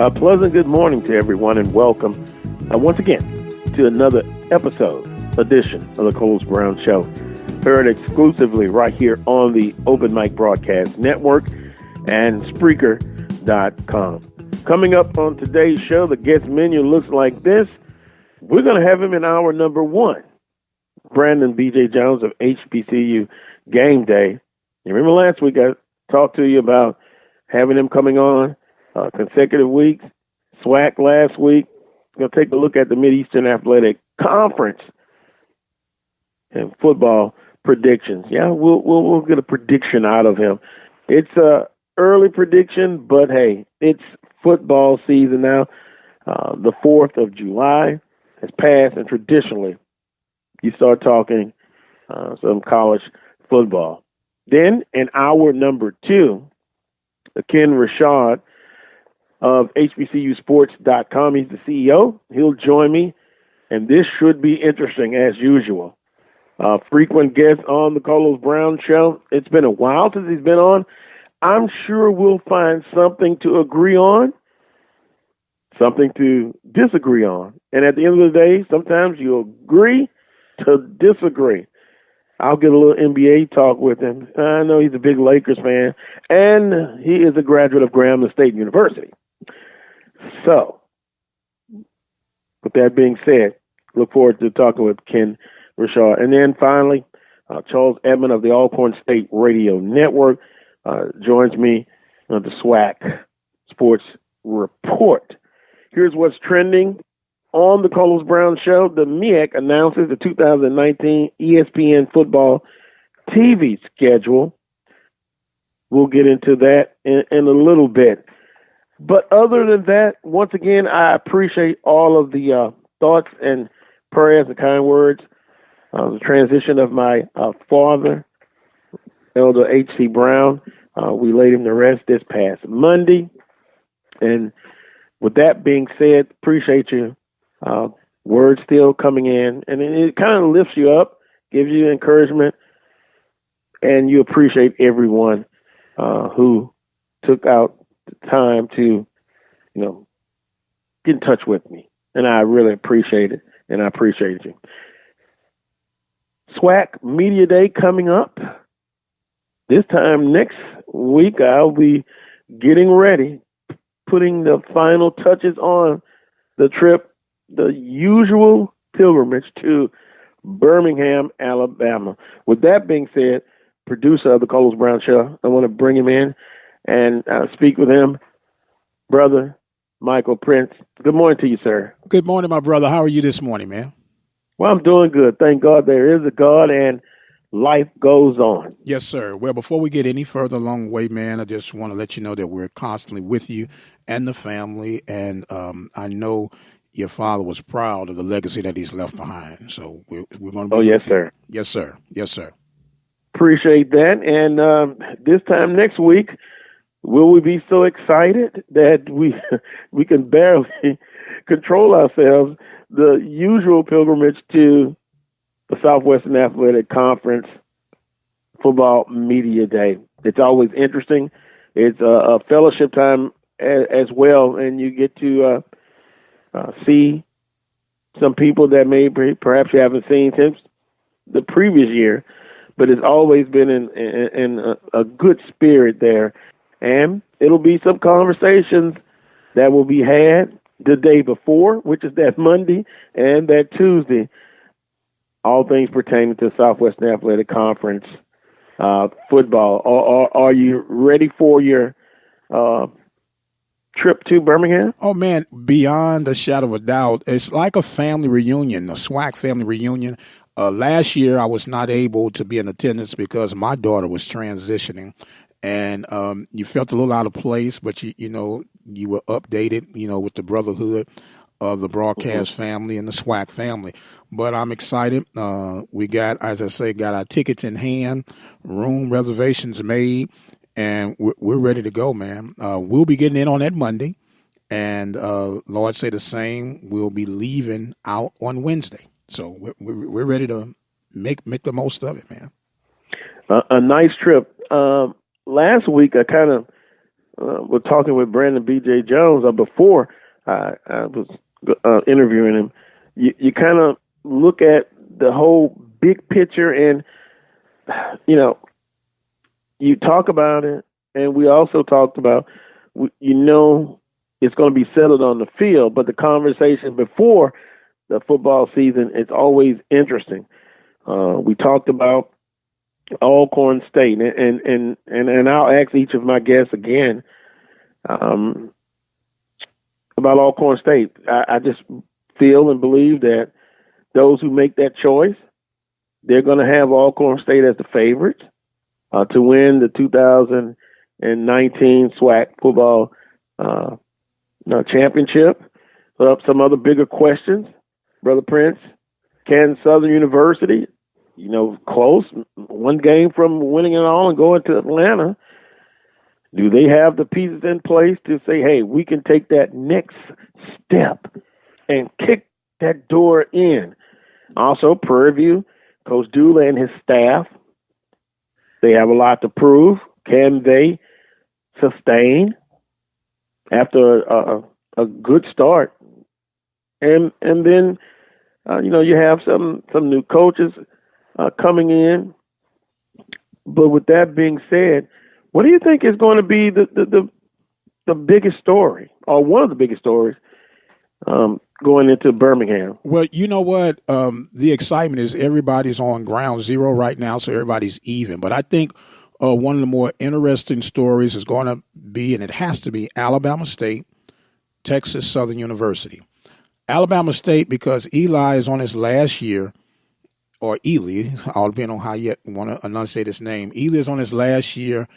A pleasant good morning to everyone and welcome once again to another edition of the Coles Brown Show. Heard exclusively right here on the Open Mic Broadcast Network and Spreaker.com. Coming up on today's show, the guest menu looks like this. We're going to have him in hour number one. Brandon B.J. Jones of HBCU Game Day. You remember last week I talked to you about having him coming on consecutive weeks. SWAC last week. We're going to take a look at the Mid-Eastern Athletic Conference and football predictions. Yeah, we'll get a prediction out of him. It's a early prediction, but hey, it's football season now. The 4th of July has passed, and traditionally you start talking some college football. Then in hour number 2, Kenn Rashad of HBCUSports.com. He's the CEO. He'll join me, and this should be interesting as usual. Frequent guest on the Carlos Brown Show. It's been a while since he's been on. I'm sure we'll find something to agree on, something to disagree on. And at the end of the day, sometimes you agree to disagree. I'll get a little NBA talk with him. I know he's a big Lakers fan, and he is a graduate of Graham State University. So, with that being said, look forward to talking with Kenn Rashad. And then finally, Charles Edmund of the Alcorn State Radio Network joins me on the SWAC Sports Report. Here's what's trending on the Carlos Brown Show. The MEAC announces the 2019 ESPN football TV schedule. We'll get into that in a little bit. But other than that, once again, I appreciate all of the thoughts and prayers and kind words. The transition of my father, Elder H.C. Brown, we laid him to rest this past Monday. And with that being said, appreciate you. Words still coming in, and it kind of lifts you up, gives you encouragement, and you appreciate everyone who took out the time to, get in touch with me. And I really appreciate it, and I appreciate you. SWAC Media Day coming up. This time next week, I'll be getting ready, putting the final touches on the trip, the usual pilgrimage to Birmingham, Alabama. With that being said, producer of the Carlos Brown Show, I want to bring him in and speak with him. Brother Michael Prince, good morning to you, sir. Good morning, my brother. How are you this morning, man? Well, I'm doing good. Thank God there is a God, and life goes on. Yes, sir. Well, before we get any further along the way, man, I just want to let you know that we're constantly with you and the family, and I know your father was proud of the legacy that he's left behind. So we're going to be yes, sir. Yes, sir. Yes, sir. Appreciate that. And this time next week, will we be so excited that we can barely control ourselves? The usual pilgrimage to the Southwestern Athletic Conference Football Media Day. It's always interesting. It's a fellowship time as well, and you get to see some people that perhaps you haven't seen since the previous year, but it's always been in a good spirit there. And it'll be some conversations that will be had the day before, which is that Monday, and that Tuesday. All things pertaining to Southwestern Athletic Conference football. Are you ready for your trip to Birmingham? Oh, man, beyond a shadow of a doubt. It's like a family reunion, a SWAC family reunion. Last year, I was not able to be in attendance because my daughter was transitioning. And you felt a little out of place, but you were updated, with the brotherhood of the broadcast family and the SWAC family. But I'm excited. We got, as I say, our tickets in hand, room reservations made, and we're ready to go, man. We'll be getting in on that Monday, and Lord say the same. We'll be leaving out on Wednesday. So we're ready to make the most of it, man. A nice trip. Last week, I kind of was talking with Brandon B.J. Jones before I was interviewing him. You kind of look at the whole big picture, and you talk about it, and we also talked about it's going to be settled on the field, but the conversation before the football season is always interesting. We talked about Alcorn State, and I'll ask each of my guests again about Alcorn State. I just feel and believe that those who make that choice, they're going to have Alcorn State as the favorites to win the 2019 SWAC football championship. Put up some other bigger questions. Brother Prince, Kenn Southern University, close, one game from winning it all and going to Atlanta. Do they have the pieces in place to say, hey, we can take that next step and kick that door in? Also, Prairie View, Coach Dula and his staff, they have a lot to prove. Can they sustain after a good start? And then, you have some new coaches coming in. But with that being said, what do you think is going to be the biggest story, or one of the biggest stories, going into Birmingham? Well, you know what? The excitement is everybody's on ground zero right now, so everybody's even. But I think one of the more interesting stories is going to be, and it has to be, Alabama State, Texas Southern University. Alabama State, because Eli is on his last year, or Ely, all depending on how you want to enunciate his name. Ely is on his last year,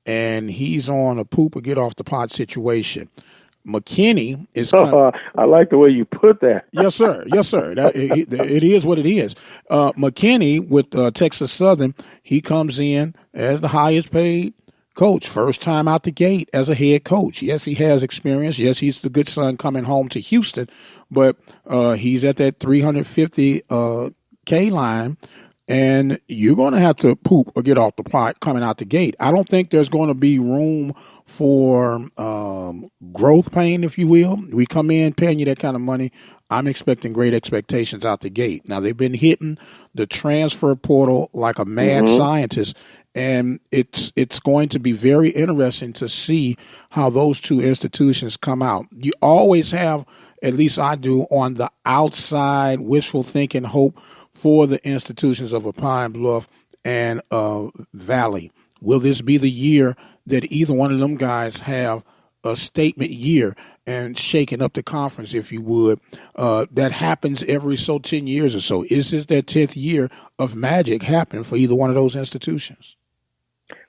and he's on a poop or get off the pot situation. McKinney is. I like the way you put that. Yes, sir. Yes, sir. It is what it is. McKinney with Texas Southern, he comes in as the highest paid coach, first time out the gate as a head coach. Yes, he has experience. Yes, he's the good son coming home to Houston, but he's at that 350 K line, and you're going to have to poop or get off the pot coming out the gate. I don't think there's going to be room for growth pain, if you will. We come in paying you that kind of money. I'm expecting great expectations out the gate. Now, they've been hitting the transfer portal like a mad scientist, and it's going to be very interesting to see how those two institutions come out. You always have, at least I do, on the outside, wishful thinking, hope for the institutions of a Pine Bluff and Valley. Will this be the year that either one of them guys have a statement year and shaking up the conference, if you would? That happens every 10 years or so. Is this that 10th year of magic happening for either one of those institutions?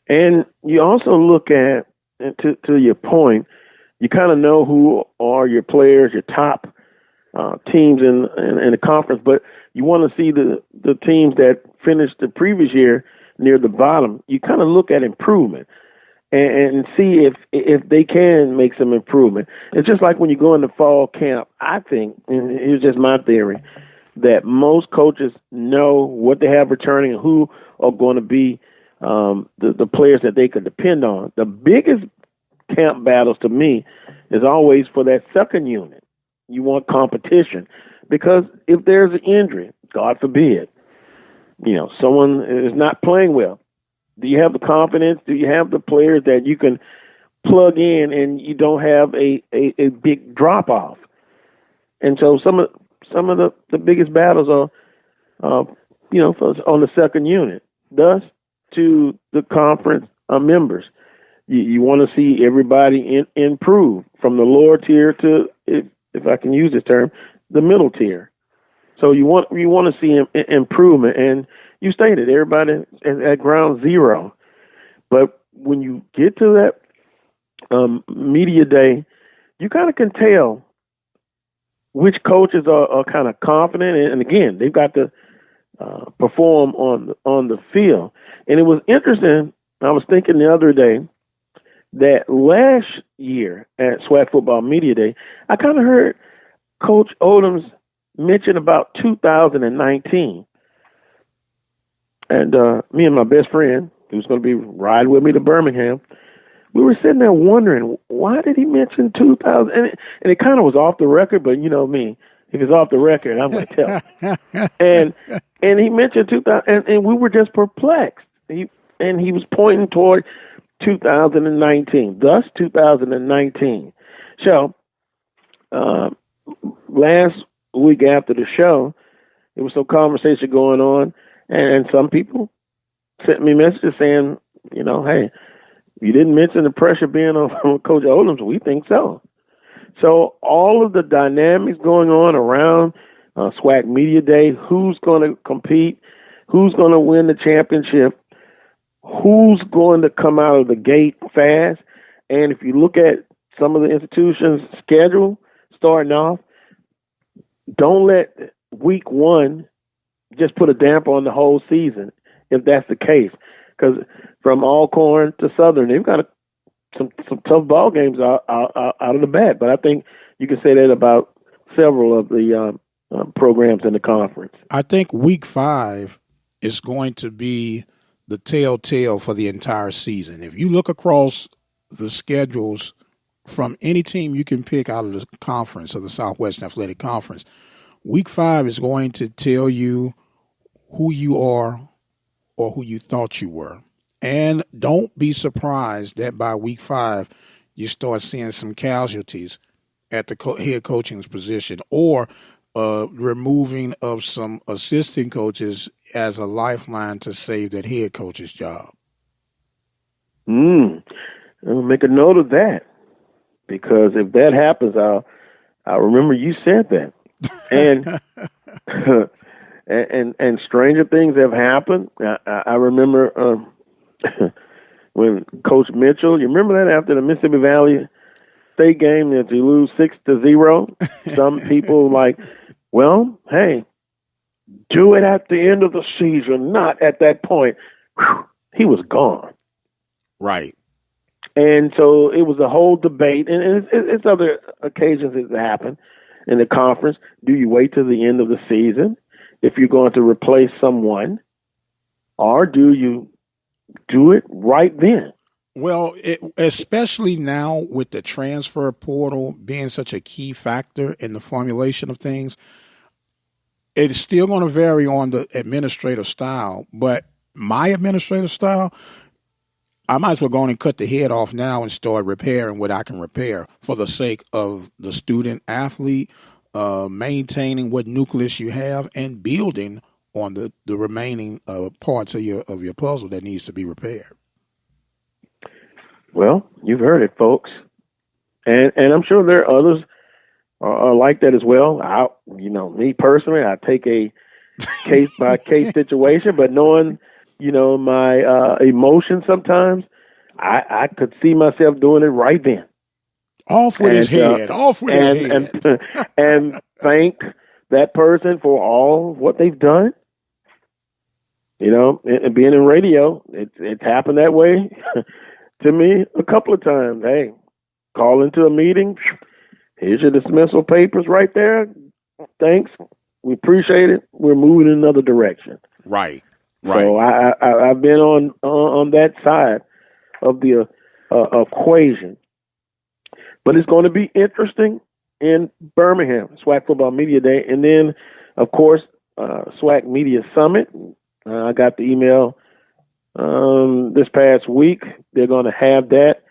And you also look at, to your point, you kind of know who are your players, your top teams in the conference, but you want to see the teams that finished the previous year near the bottom. You kind of look at improvement and see if they can make some improvement. It's just like when you go into fall camp. I think, and here's just my theory, that most coaches know what they have returning and who are going to be the players that they could depend on. The biggest camp battles to me is always for that second unit. You want competition, because if there's an injury, God forbid, someone is not playing well, do you have the confidence? Do you have the players that you can plug in and you don't have a big drop off? And so some of the biggest battles are, on the second unit. Thus, to the conference members, you want to see everybody improve from the lower tier to, if I can use this term, the middle tier. So you want to see improvement, and you stated everybody at ground zero. But when you get to that media day, you kind of can tell which coaches are kind of confident, and again, they've got to perform on the field. And it was interesting. I was thinking the other day that last year at SWAC Football Media Day, I kind of heard Coach Odom's mention about 2019. And me and my best friend, who's going to be riding with me to Birmingham, we were sitting there wondering, why did he mention 2000? And it kind of was off the record, but you know me, if it's off the record, I'm going to tell. And he mentioned 2000, and we were just perplexed. He was pointing toward 2019, thus 2019. So last week after the show, there was some conversation going on, and some people sent me messages saying, you know, hey, you didn't mention the pressure being on Coach Odoms. We think so. So all of the dynamics going on around SWAC Media Day, who's going to compete, who's going to win the championship, who's going to come out of the gate fast. And if you look at some of the institutions' schedule starting off, don't let week one just put a damper on the whole season if that's the case. Because from Alcorn to Southern, they've got some tough ball games out of the bat. But I think you can say that about several of the programs in the conference. I think week 5 is going to be the telltale for the entire season. If you look across the schedules from any team you can pick out of the conference or the Southwestern Athletic Conference, week 5 is going to tell you who you are or who you thought you were. And don't be surprised that by week 5, you start seeing some casualties at the head coaching position or removing of some assistant coaches as a lifeline to save that head coach's job. I'll make a note of that, because if that happens, I'll remember you said that. And and stranger things have happened. I remember when Coach Mitchell, you remember that after the Mississippi Valley State game that you lose 6-0? Some people like, well, hey, do it at the end of the season, not at that point. Whew, he was gone. Right. And so it was a whole debate, and it's other occasions that happen in the conference. Do you wait till the end of the season if you're going to replace someone, or do you do it right then? Well, especially now with the transfer portal being such a key factor in the formulation of things, it's still going to vary on the administrative style. But my administrative style, I might as well go on and cut the head off now and start repairing what I can repair for the sake of the student athlete, maintaining what nucleus you have, and building on the remaining parts of your puzzle that needs to be repaired. Well, you've heard it, folks, and I'm sure there are others are like that as well. Me personally, I take a case by case situation, but knowing, my emotions sometimes, I could see myself doing it right then. Off with his head. And thank that person for all what they've done. And being in radio, it's happened that way to me a couple of times. Hey, call into a meeting. Here's your dismissal papers right there. Thanks. We appreciate it. We're moving in another direction. Right. So I've been on that side of the equation. But it's going to be interesting in Birmingham, SWAC Football Media Day. And then, of course, SWAC Media Summit. I got the email this past week. They're going to have that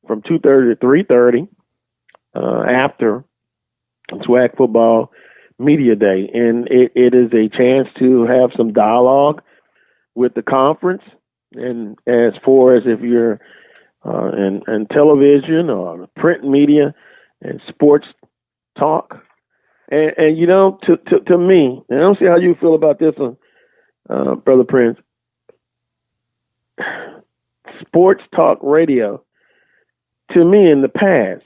from 2:30 to 3:30 after SWAC Football Media Day. And it is a chance to have some dialogue with the conference. And as far as if you're in television or print media and sports talk. And to me, and I don't see how you feel about this one, Brother Prince, sports talk radio, to me in the past,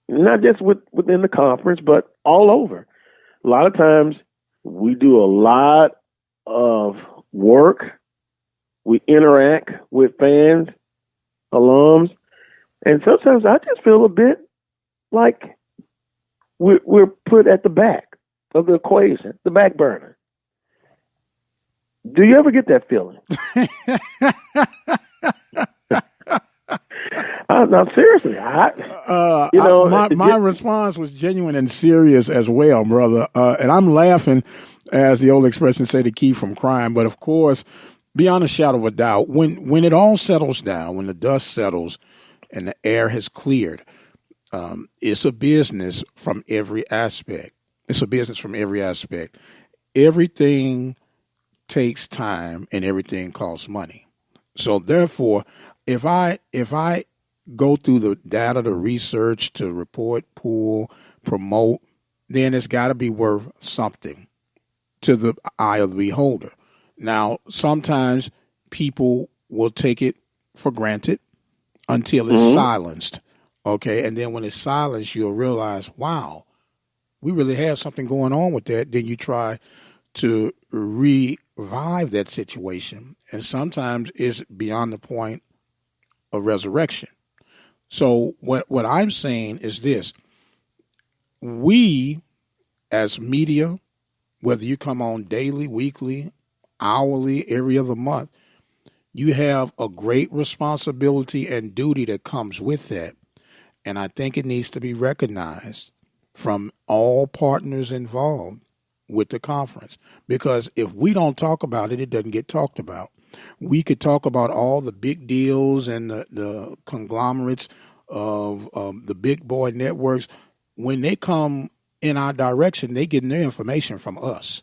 not just within the conference, but all over, a lot of times we do a lot of work. We interact with fans, alums, and sometimes I just feel a bit like we're put at the back of the equation, the back burner. Do you ever get that feeling? No, seriously. My response was genuine and serious as well, brother. And I'm laughing, as the old expression say, to keep from crying. But of course, beyond a shadow of a doubt, when it all settles down, when the dust settles and the air has cleared, it's a business from every aspect. It's a business from every aspect. Everything takes time and everything costs money. So therefore, if I go through the data, the research, to report, pull, promote, then it's got to be worth something to the eye of the beholder. Now, sometimes people will take it for granted until it's silenced. Okay, and then when it's silenced, you'll realize, wow, we really have something going on with that. Then you try to revive that situation, and sometimes it's beyond the point of resurrection. So what I'm saying is this: we, as media, whether you come on daily, weekly, hourly, every other month, you have a great responsibility and duty that comes with that. And I think it needs to be recognized from all partners involved with the conference. Because if we don't talk about it, it doesn't get talked about. We could talk about all the big deals and the conglomerates of the big boy networks. When they come in our direction, they get their information from us.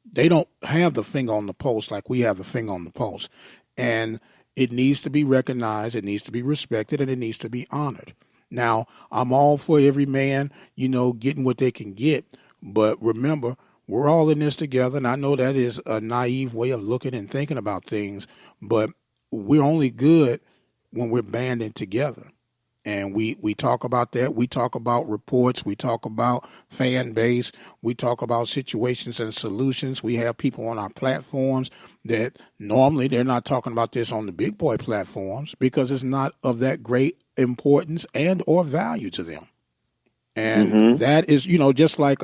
They don't have the finger on the pulse like we have the finger on the pulse. And it needs to be recognized, it needs to be respected, and it needs to be honored. Now, I'm all for every man, getting what they can get. But remember, we're all in this together. And I know that is a naive way of looking and thinking about things. But we're only good when we're banding together. And we talk about that. We talk about reports. We talk about fan base. We talk about situations and solutions. We have people on our platforms that normally they're not talking about this on the big boy platforms because it's not of that great importance and or value to them. And that is, just like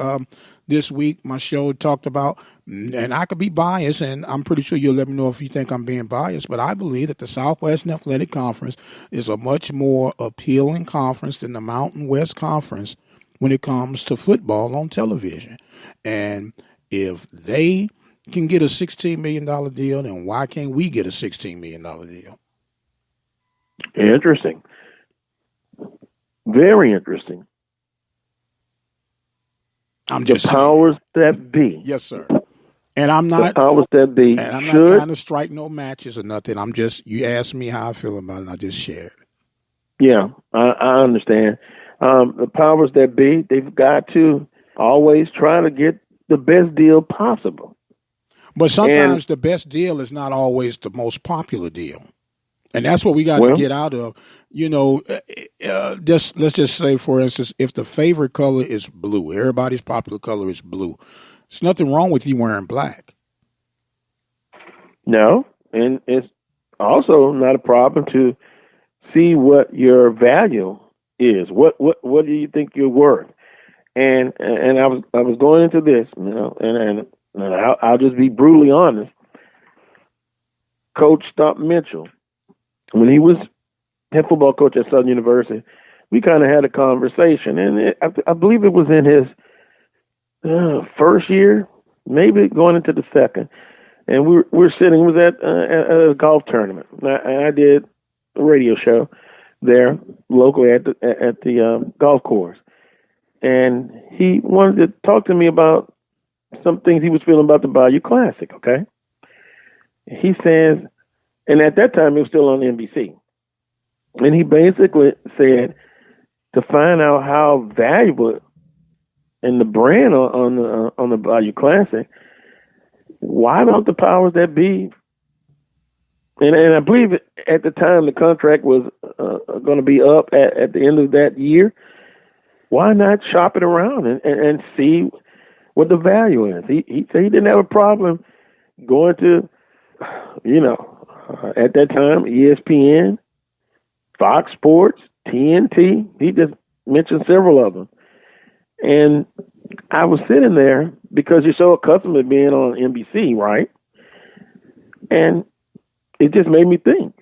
this week, my show talked about, and I could be biased, and I'm pretty sure you'll let me know if you think I'm being biased, but I believe that the Southwestern Athletic Conference is a much more appealing conference than the Mountain West Conference when it comes to football on television. And if they can get a $16 million deal, then why can't we get a $16 million deal? Interesting. Very interesting. I'm just the powers that be. Yes, sir. And I'm not. The powers that be. And I'm not trying to strike no matches or nothing. I'm just. You asked me how I feel about it, and I just shared. Yeah, I understand. The powers that be, they've got to always try to get the best deal possible. But sometimes the best deal is not always the most popular deal. And that's what we got to get out of. Let's just say, for instance, if the favorite color is blue, everybody's popular color is blue. There's nothing wrong with you wearing black. No, and it's also not a problem to see what your value is. What do you think you're worth? And I was going into this, and I'll just be brutally honest. Coach Stump Mitchell, when he was head football coach at Southern University, we kind of had a conversation, and I believe it was in his first year, maybe going into the second, and we're sitting. It was at a golf tournament. I did a radio show there locally at the golf course, and he wanted to talk to me about some things he was feeling about the Bayou Classic. Okay, he says, and at that time it was still on NBC. And he basically said to find out how valuable and the brand on the Bayou Classic, why don't the powers that be? And I believe at the time the contract was going to be up at the end of that year. Why not shop it around and see what the value is? He said he didn't have a problem going to, at that time, ESPN, Fox Sports, TNT. He just mentioned several of them. And I was sitting there because you're so accustomed to being on NBC, right? And it just made me think,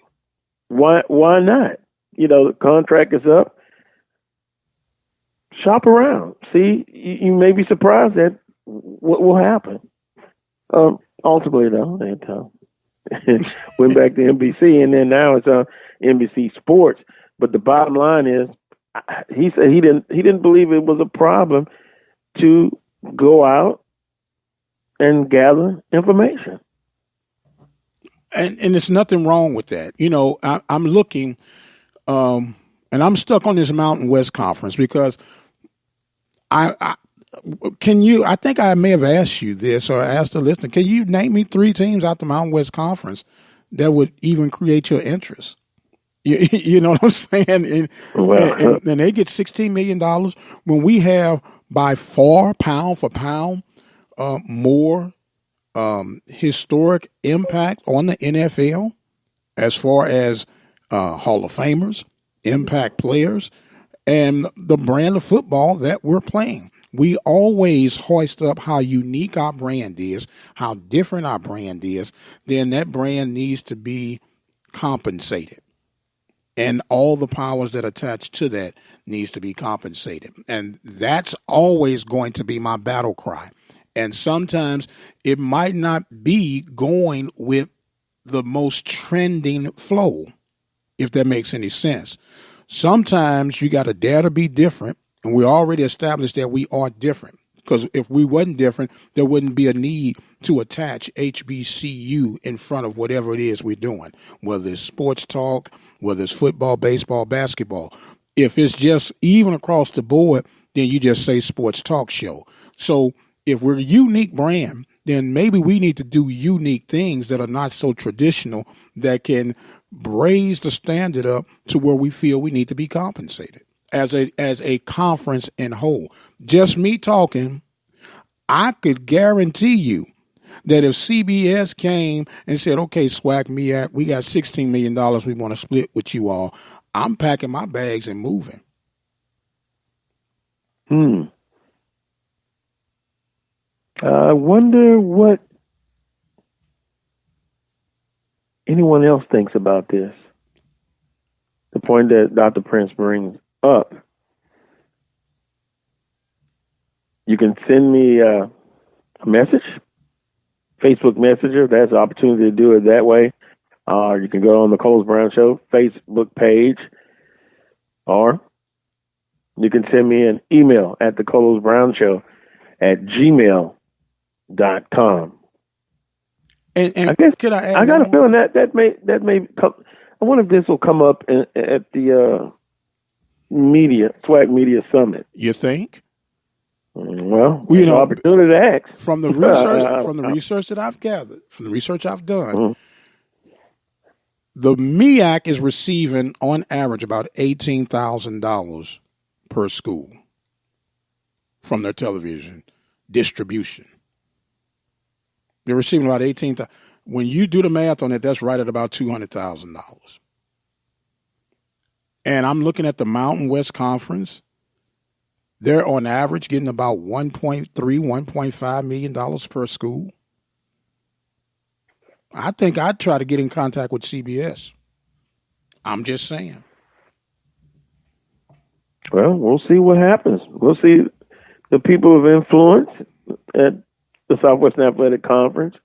why not? the contract is up. Shop around. See, you may be surprised at what will happen. Ultimately, though, it went back to NBC, and then now it's on NBC Sports. But the bottom line is, he said he didn't believe it was a problem to go out and gather information. And there's nothing wrong with that. I'm looking, and I'm stuck on this Mountain West Conference because I think I may have asked you this or asked the listener, can you name me 3 teams out the Mountain West Conference that would even create your interest? You know what I'm saying? And they get $16 million when we have by far, pound for pound, more historic impact on the NFL as far as Hall of Famers, impact players, and the brand of football that we're playing. We always hoist up how unique our brand is, how different our brand is. Then that brand needs to be compensated. And all the powers that attach to that needs to be compensated. And that's always going to be my battle cry. And sometimes it might not be going with the most trending flow, if that makes any sense. Sometimes you got to dare to be different, and we already established that we are different. Because if we wasn't different, there wouldn't be a need to attach HBCU in front of whatever it is we're doing, whether it's sports talk, whether it's football, baseball, basketball. If it's just even across the board, then you just say sports talk show. So if we're a unique brand, then maybe we need to do unique things that are not so traditional that can raise the standard up to where we feel we need to be compensated as a conference in whole. Just me talking, I could guarantee you that if CBS came and said, okay, SWAC, we got $16 million we want to split with you all, I'm packing my bags and moving. I wonder what anyone else thinks about this. The point that Dr. Prince brings up. You can send me a message, Facebook Messenger. That's an opportunity to do it that way. You can go on the Coles Brown Show Facebook page, or you can send me an email at the Coles Brown Show at gmail.com. And I guess I got a feeling that may come. I wonder if this will come up at the SWAC Media Summit. You think? Well, opportunity to ask. From the research that I've gathered, from the research I've done, the MEAC is receiving on average about $18,000 per school from their television distribution. They're receiving about $18,000. When you do the math on it, that's right at about $200,000. And I'm looking at the Mountain West Conference. They're on average getting about $1.3, $1.5 million per school. I think I'd try to get in contact with CBS. I'm just saying. Well, we'll see what happens. We'll see the people of influence at the Southwestern Athletic Conference.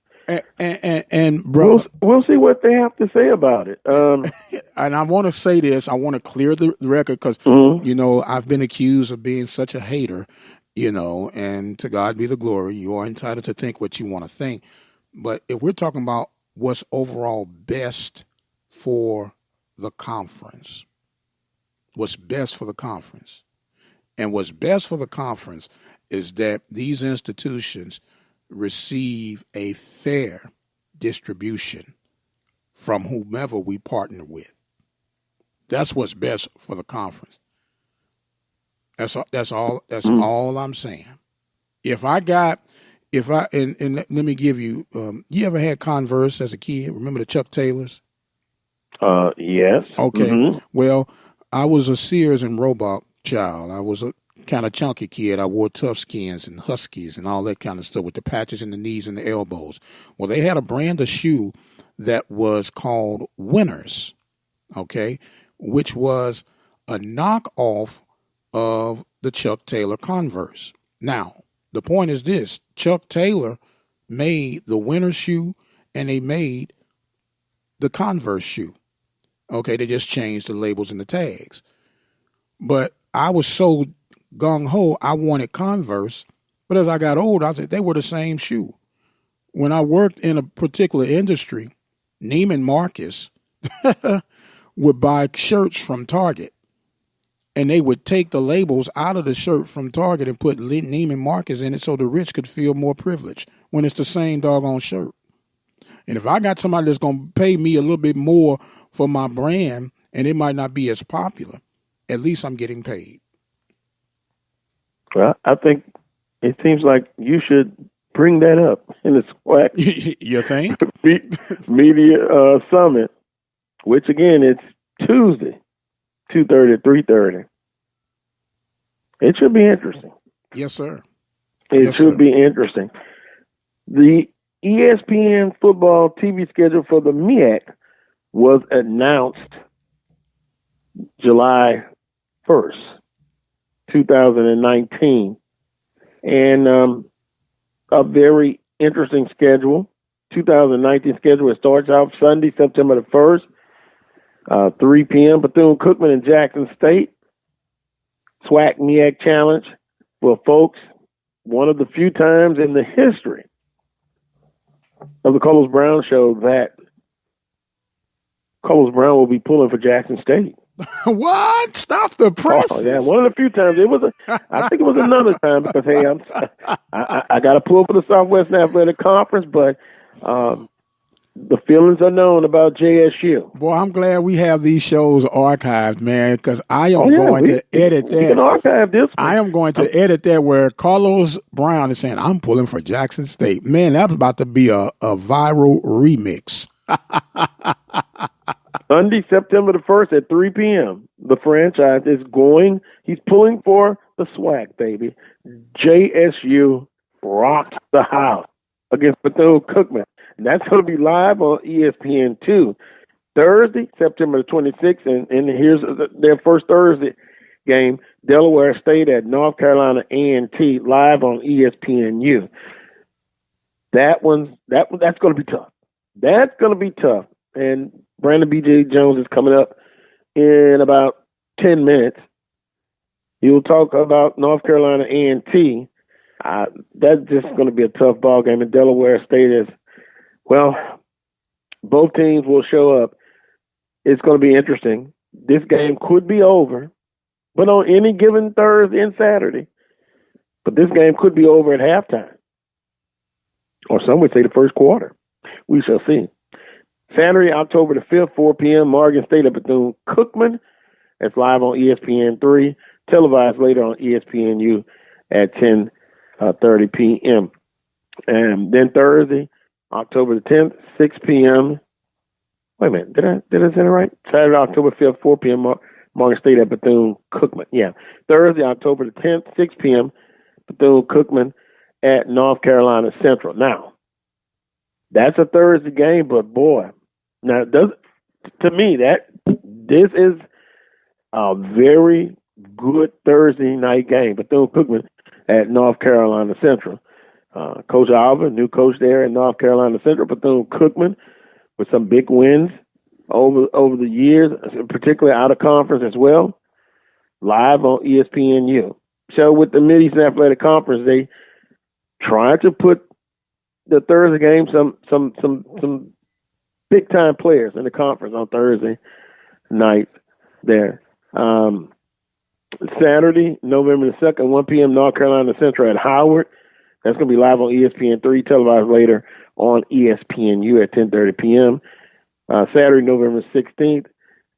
And bro, we'll see what they have to say about it. And I want to say this. I want to clear the record because, I've been accused of being such a hater, and to God be the glory. You are entitled to think what you want to think. But if we're talking about what's overall best for the conference, what's best for the conference, and what's best for the conference is that these institutions receive a fair distribution from whomever we partner with. That's what's best for the conference. That's all I'm saying. And let me give you, you ever had Converse as a kid? Remember the Chuck Taylors? Yes. Okay. Mm-hmm. Well, I was a Sears and Roebuck child. I was a kind of chunky kid. I wore tough skins and Huskies and all that kind of stuff with the patches in the knees and the elbows. Well, they had a brand of shoe that was called Winners. Okay. which was a knockoff of the Chuck Taylor Converse. Now, the point is this. Chuck Taylor made the winter shoe and they made the Converse shoe. Okay, they just changed the labels and the tags. But I was so gung-ho, I wanted Converse. But as I got older, I said they were the same shoe. When I worked in a particular industry, Neiman Marcus would buy shirts from Target. And they would take the labels out of the shirt from Target and put Neiman Marcus in it so the rich could feel more privileged when it's the same doggone shirt. And if I got somebody that's going to pay me a little bit more for my brand and it might not be as popular, at least I'm getting paid. Well, I think it seems like you should bring that up in the SWAC. You think? Media Summit, which again, it's Tuesday, 2:30 to 3:30. It should be interesting. Yes, sir. It should be interesting. The ESPN football TV schedule for the MEAC was announced July 1st, 2019. And a very interesting schedule. 2019 schedule. It starts out Sunday, September the 1st, 3 p.m. Bethune-Cookman and Jackson State. SWAC MEAC Challenge. Well, folks, one of the few times in the history of the Carlos Brown Show that Carlos Brown will be pulling for Jackson State. What? Stop the press! Oh, yeah, one of the few times. I think it was another time because hey, I got to pull for the Southwestern Athletic Conference, but the feelings are known about JSU. Boy, I'm glad we have these shows archived, man, because I am going to edit that. We can archive this one. I am going to edit that where Carlos Brown is saying, I'm pulling for Jackson State. Man, that's about to be a viral remix. Sunday, September the 1st at 3 p.m. The franchise is he's pulling for the SWAC, baby. JSU rocked the house against Bethune-Cookman. And that's going to be live on ESPN2. Thursday, September the 26th, and here's their first Thursday game, Delaware State at North Carolina A&T, live on ESPNU. That's going to be tough. That's going to be tough. And Brandon B.J. Jones is coming up in about 10 minutes. He'll talk about North Carolina A&T. That's just going to be a tough ball game. And Delaware State is, well, both teams will show up. It's going to be interesting. This game could be over, but on any given Thursday and Saturday. But this game could be over at halftime. Or some would say the first quarter. We shall see. Saturday, October the 5th, 4 p.m., Morgan State at Bethune-Cookman. That's live on ESPN3, televised later on ESPNU at 10:30 p.m. And then Thursday, October the 10th, 6 p.m. Wait a minute, did I say it right? Saturday, October 5th, 4 p.m., Morgan State at Bethune-Cookman. Yeah. Thursday, October the 10th, 6 p.m., Bethune-Cookman at North Carolina Central. Now, that's a Thursday game, but boy, now to me this is a very good Thursday night game. Bethune-Cookman at North Carolina Central. Coach Alvin, new coach there at North Carolina Central. Bethune-Cookman with some big wins over the years, particularly out of conference as well. Live on ESPNU. So with the Mid-Eastern Athletic Conference, they try to put the Thursday game some big time players in the conference on Thursday night there. Saturday, November the 2nd, 1 p.m. North Carolina Central at Howard. That's going to be live on ESPN3, televised later on ESPNU at 10:30 p.m. Saturday, November 16th,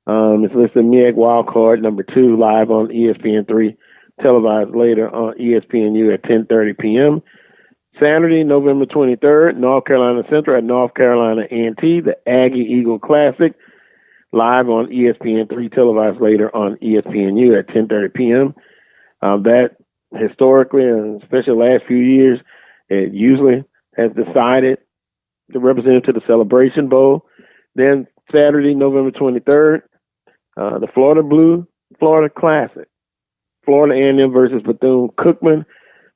it's listed MEAC Wildcard number 2, live on ESPN3, televised later on ESPNU at 10:30 p.m. Saturday, November 23rd, North Carolina Central at North Carolina A&T, the Aggie Eagle Classic, live on ESPN3, televised later on ESPNU at 10:30 p.m. That historically, and especially the last few years, it usually has decided to represent to the Celebration Bowl. Then Saturday, November 23rd, the Florida Classic, Florida A&M versus Bethune-Cookman,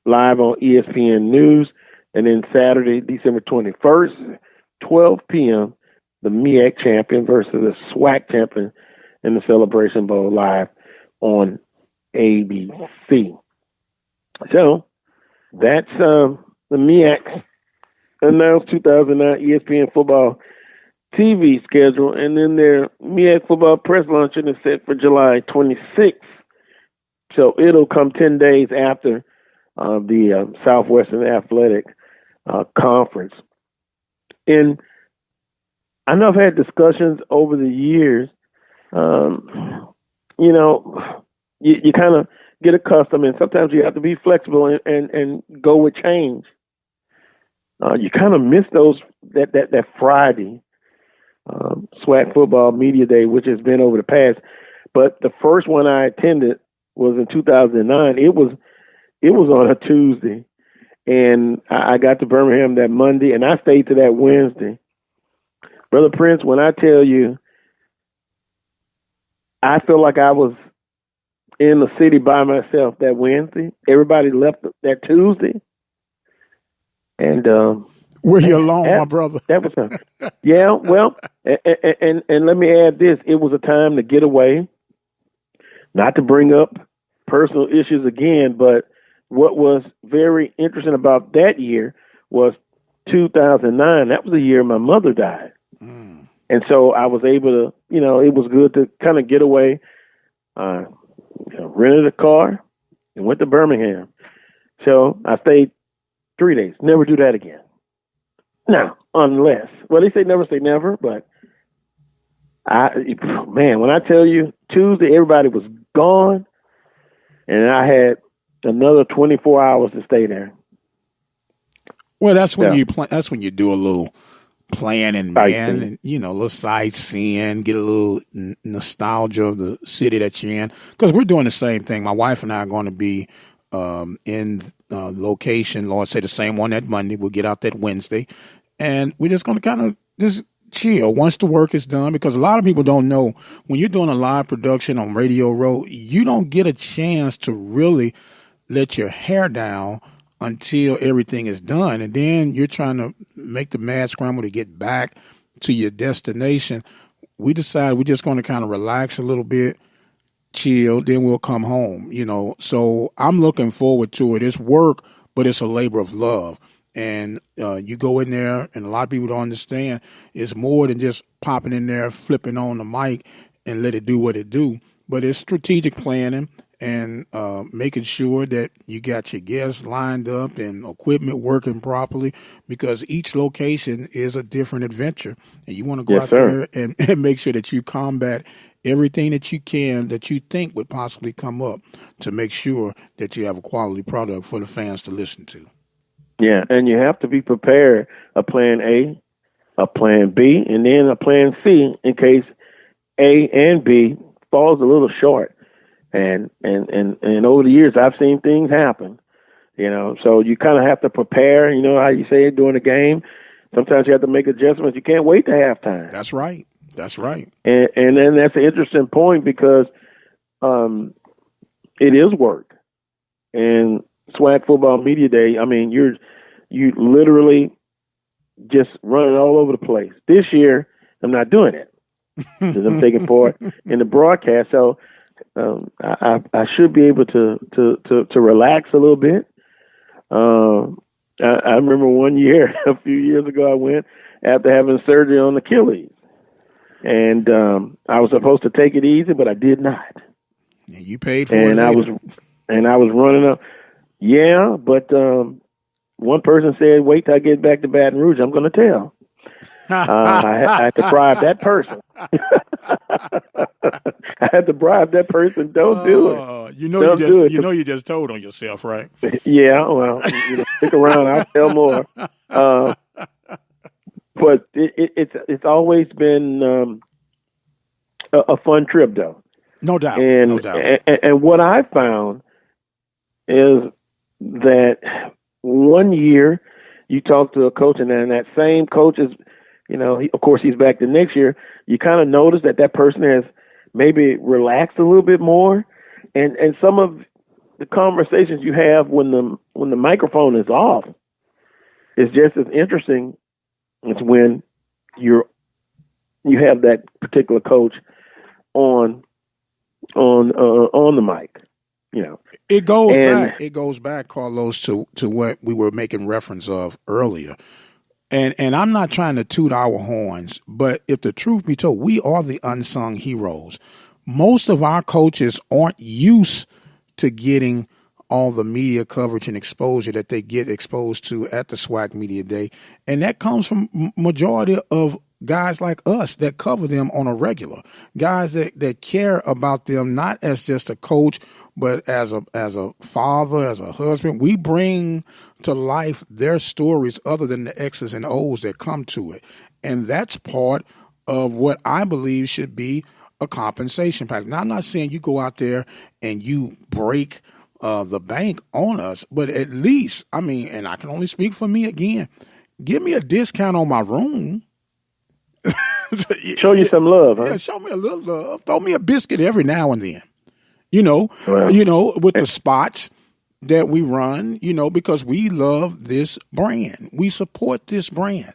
live on ESPN News. And then Saturday, December 21st, 12 p.m., the MEAC champion versus the SWAC champion in the Celebration Bowl, live on ABC. So that's the MEAC announced 2009 ESPN football TV schedule, and then their MEAC football press luncheon is set for July 26th. So it'll come 10 days after the Southwestern Athletic Conference. And I know I've had discussions over the years. You kind of get accustomed, and sometimes you have to be flexible and go with change. You kind of miss that Friday SWAC football media day, which has been over the past. But the first one I attended was in 2009. It was on a Tuesday, and I got to Birmingham that Monday, and I stayed to that Wednesday. Brother Prince, when I tell you, I feel like I was in the city by myself that Wednesday. Everybody left that Tuesday. And were you alone, my brother? That was yeah. Well, and let me add this: it was a time to get away, not to bring up personal issues again. But what was very interesting about that year was 2009. That was the year my mother died, and so I was able to, it was good to kind of get away. Rented a car and went to Birmingham. So I stayed 3 days. Never do that again. Now, unless, they say never, but when I tell you Tuesday, everybody was gone, and I had another 24 hours to stay there. Well, that's when that's when you do a little planning, man, and a little sightseeing, get a little nostalgia of the city that you're in. Because we're doing the same thing. My wife and I are going to be in location, Lord say the same one that Monday. We'll get out that Wednesday, and we're just going to kind of just chill once the work is done. Because a lot of people don't know, when you're doing a live production on Radio Row, you don't get a chance to really let your hair down until everything is done. And then you're trying to make the mad scramble to get back to your destination. We decided we're just going to kind of relax a little bit, chill, then we'll come home, So I'm looking forward to it. It's work, but it's a labor of love. And you go in there, and a lot of people don't understand, it's more than just popping in there, flipping on the mic and let it do what it do. But it's strategic planning and making sure that you got your guests lined up and equipment working properly, because each location is a different adventure. And you want to go out there and make sure that you combat everything that you can that you think would possibly come up to make sure that you have a quality product for the fans to listen to. Yeah, and you have to be prepared, a plan A, a plan B, and then a plan C in case A and B falls a little short. And over the years, I've seen things happen, so you kind of have to prepare, how you say it during the game. Sometimes you have to make adjustments. You can't wait to halftime. That's right. And then that's an interesting point, because it is work. And SWAC Football Media Day, you literally just running all over the place. This year, I'm not doing it because I'm taking part in the broadcast. So I should be able to relax a little bit. I remember one year, a few years ago, I went after having surgery on Achilles, and I was supposed to take it easy, but I did not. Yeah, you paid for it. And I was running up. Yeah, but one person said, "Wait till I get back to Baton Rouge. I'm going to tell." I had to bribe that person. I had to bribe that person. Don't do it. You just told on yourself, right? Yeah. Well, stick around. I'll tell more. But it's always been a fun trip, though. No doubt. And what I found is that one year you talk to a coach, and then that same coach is, of course, he's back the next year. You kind of notice that person has maybe relax a little bit more. And some of the conversations you have when the microphone is off is just as interesting as when you have that particular coach on the mic. It goes back, Carlos, to what we were making reference of earlier. And I'm not trying to toot our horns, but if the truth be told, we are the unsung heroes. Most of our coaches aren't used to getting all the media coverage and exposure that they get exposed to at the SWAC Media Day. And that comes from majority of guys like us that cover them on a regular, guys that care about them, not as just a coach, but as a father, as a husband. We bring to life their stories other than the X's and O's that come to it. And that's part of what I believe should be a compensation package. Now, I'm not saying you go out there and you break the bank on us, but at least, and I can only speak for me again, give me a discount on my room. Show you some love, huh? Yeah, show me a little love. Throw me a biscuit every now and then. With the spots that we run, because we love this brand. We support this brand.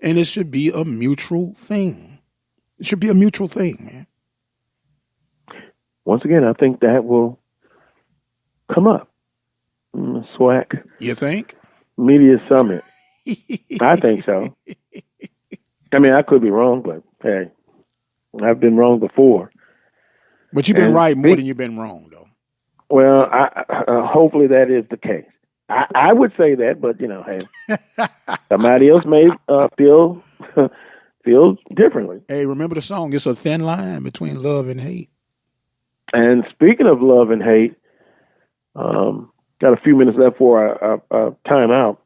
And it should be a mutual thing. It should be a mutual thing, man. Once again, I think that will come up. SWAC. You think? Media Summit. I think so. I could be wrong, but hey, I've been wrong before. But you've been right more than you've been wrong, though. Well, hopefully that is the case. I would say that, but hey, somebody else may feel differently. Hey, remember the song? It's a thin line between love and hate. And speaking of love and hate, got a few minutes left for our time out.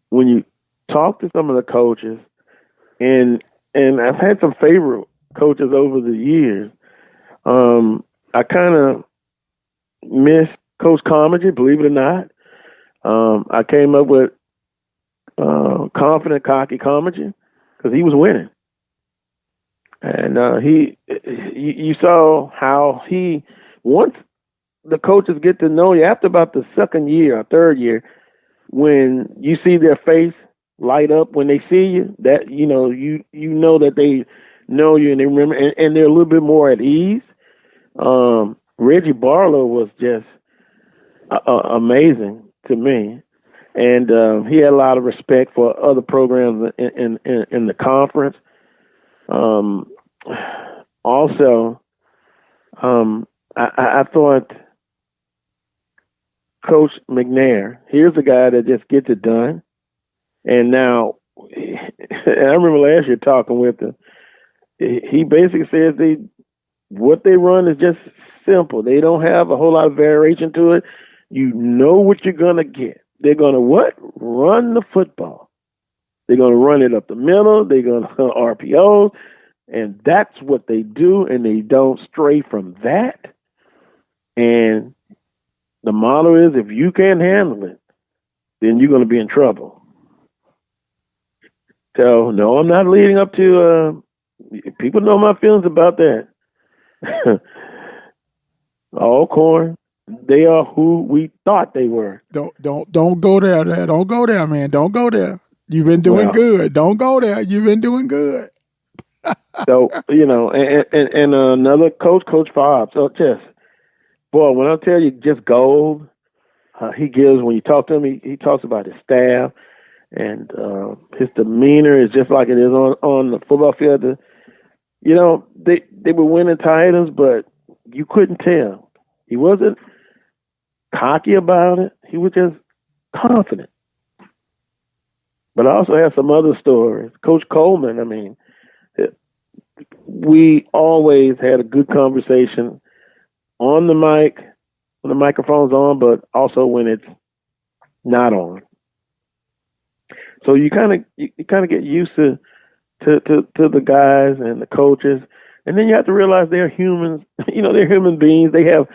When you talk to some of the coaches, and I've had some favorite coaches over the years, I kind of miss Coach Comedy, believe it or not. I came up with confident, cocky Comedy because he was winning. And you saw how once the coaches get to know you, after about the second year or third year, when you see their face light up when they see you, that you know that they know you and they remember, and they're a little bit more at ease. Reggie Barlow was just amazing to me, and he had a lot of respect for other programs in the conference. Also, I thought Coach McNair, here's a guy that just gets it done. And now, I remember last year talking with him. He basically says what they run is just simple. They don't have a whole lot of variation to it. You know what you're going to get. They're going to what? Run the football. They're going to run it up the middle. They're going to RPOs. And that's what they do, and they don't stray from that. And the motto is, if you can't handle it, then you're going to be in trouble. So, no, I'm not leading up to people know my feelings about that. All corn, they are who we thought they were. Don't go there, man. Don't go there, man. Don't go there. You've been doing good. Don't go there. You've been doing good. So, and another coach, Coach Fobbs. So just, boy, when I tell you just gold, he gives, when you talk to him, he talks about his staff, and his demeanor is just like it is on the football field. They were winning titles, but you couldn't tell. He wasn't cocky about it. He was just confident. But I also have some other stories. Coach Coleman, we always had a good conversation on the mic, when the microphone's on, but also when it's not on. So you kind of get used to the guys and the coaches, and then you have to realize they're humans. They're human beings. They have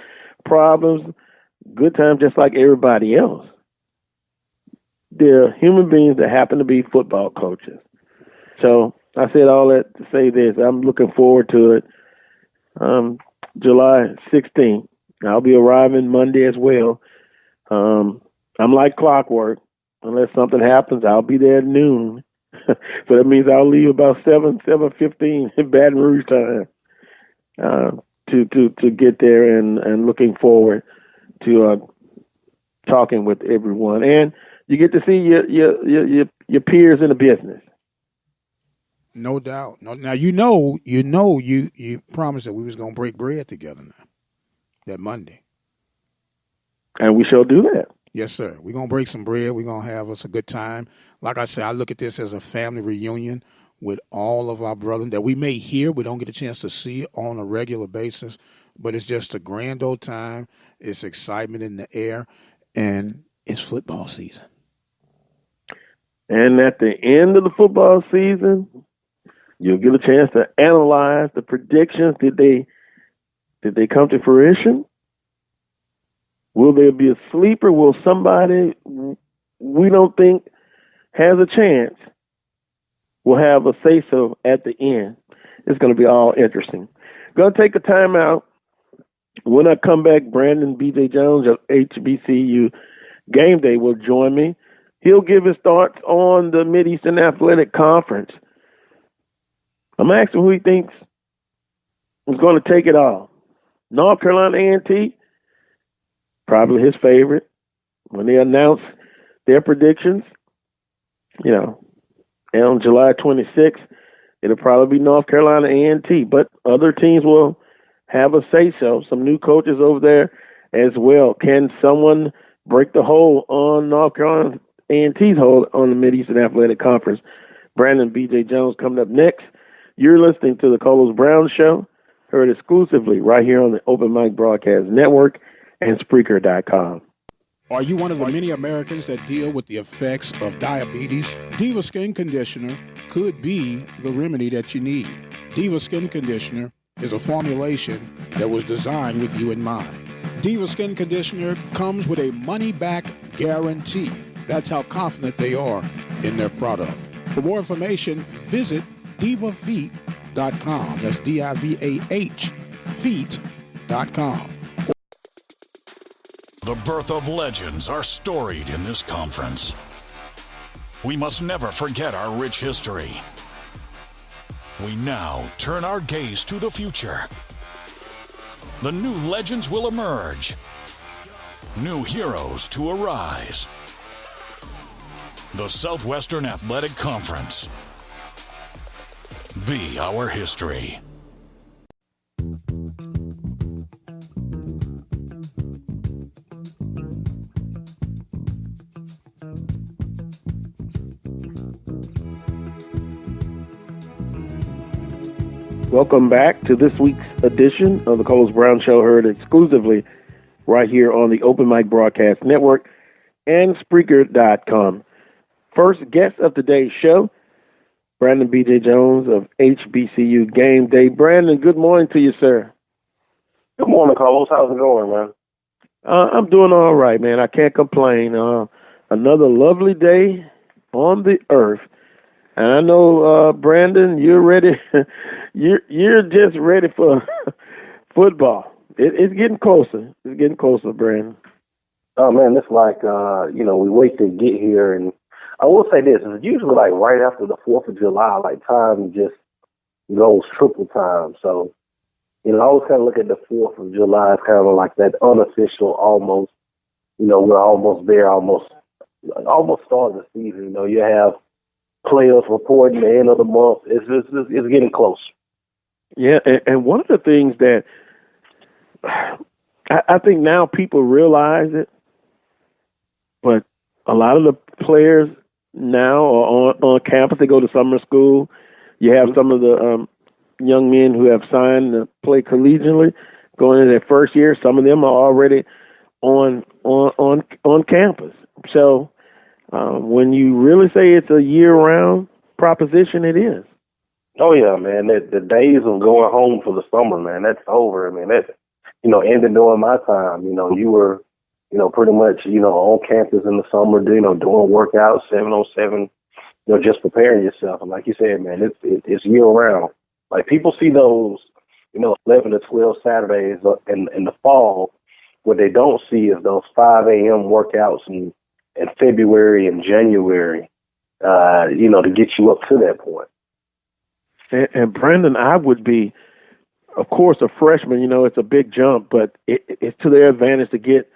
problems, good times, just like everybody else. They're human beings that happen to be football coaches. So I said all that to say this. I'm looking forward to it. July 16th. I'll be arriving Monday as well. I'm like clockwork. Unless something happens, I'll be there at noon. So that means I'll leave about 7:15 in Baton Rouge time to get there, and looking forward to talking with everyone. And you get to see your peers in the business. No doubt. No, now you promised that we was gonna break bread together now. That Monday. And we shall do that. Yes, sir. We're gonna break some bread. We're gonna have us a good time. Like I said, I look at this as a family reunion with all of our brothers that we may hear. We don't get a chance to see on a regular basis, but it's just a grand old time. It's excitement in the air, and it's football season. And at the end of the football season, you'll get a chance to analyze the predictions. Did they come to fruition? Will there be a sleeper? Will somebody we don't think has a chance will have a say-so at the end? It's going to be all interesting. Going to take a time out. When I come back, Brandon B.J. Jones of HBCU Game Day will join me. He'll give his thoughts on the Mid-Eastern Athletic Conference. I'm asking who he thinks is going to take it all. North Carolina A&T, probably his favorite. When they announce their predictions, and on July 26th, it'll probably be North Carolina A&T. But other teams will have a say-so. Some new coaches over there as well. Can someone break the hold on North Carolina A&T's hold on the Mid-Eastern Athletic Conference? Brandon B.J. Jones coming up next. You're listening to the Carlos Brown Show, heard exclusively right here on the Open Mic Broadcast Network and Spreaker.com. Are you one of the many Americans that deal with the effects of diabetes? Diva Skin Conditioner could be the remedy that you need. Diva Skin Conditioner is a formulation that was designed with you in mind. Diva Skin Conditioner comes with a money-back guarantee. That's how confident they are in their product. For more information, visit divafeet.com. That's DIVAH feet.com. The birth of legends are storied in this conference. We must never forget our rich history. We now turn our gaze to the future. The new legends will emerge. New heroes to arise. The Southwestern Athletic Conference. Be our history. Welcome back to this week's edition of the Carlos Brown Show, heard exclusively right here on the Open Mic Broadcast Network and Spreaker.com. First guest of today's show, Brandon B.J. Jones of HBCU Game Day. Brandon, good morning to you, sir. Good morning, Carlos. How's it going, man? I'm doing all right, man. I can't complain. Another lovely day on the earth. And I know, Brandon, you're ready. you're just ready for football. It's getting closer. It's getting closer, Brandon. Oh, man, it's like, we wait to get here. And I will say this, it's usually like right after the 4th of July, like time just goes triple time. So, I always kind of look at the 4th of July as kind of like that unofficial almost, we're almost there, almost starting the season. You have players reporting the end of the month. It's getting close. Yeah, and one of the things that I think now people realize it, but a lot of the players now are on campus. They go to summer school. You have some of the young men who have signed to play collegiately going into their first year. Some of them are already on campus. So when you really say it's a year-round proposition, it is. Oh, yeah, man. The days of going home for the summer, man, that's over. I mean, that's, ended during my time. You were, pretty much, on campus in the summer, doing workouts, 7-on-7 just preparing yourself. And like you said, man, it's year round. Like people see those, 11 to 12 Saturdays in the fall. What they don't see is those 5 a.m. workouts in February and January, to get you up to that point. And Brandon, I would be, of course, a freshman. It's a big jump, but it's to their advantage to get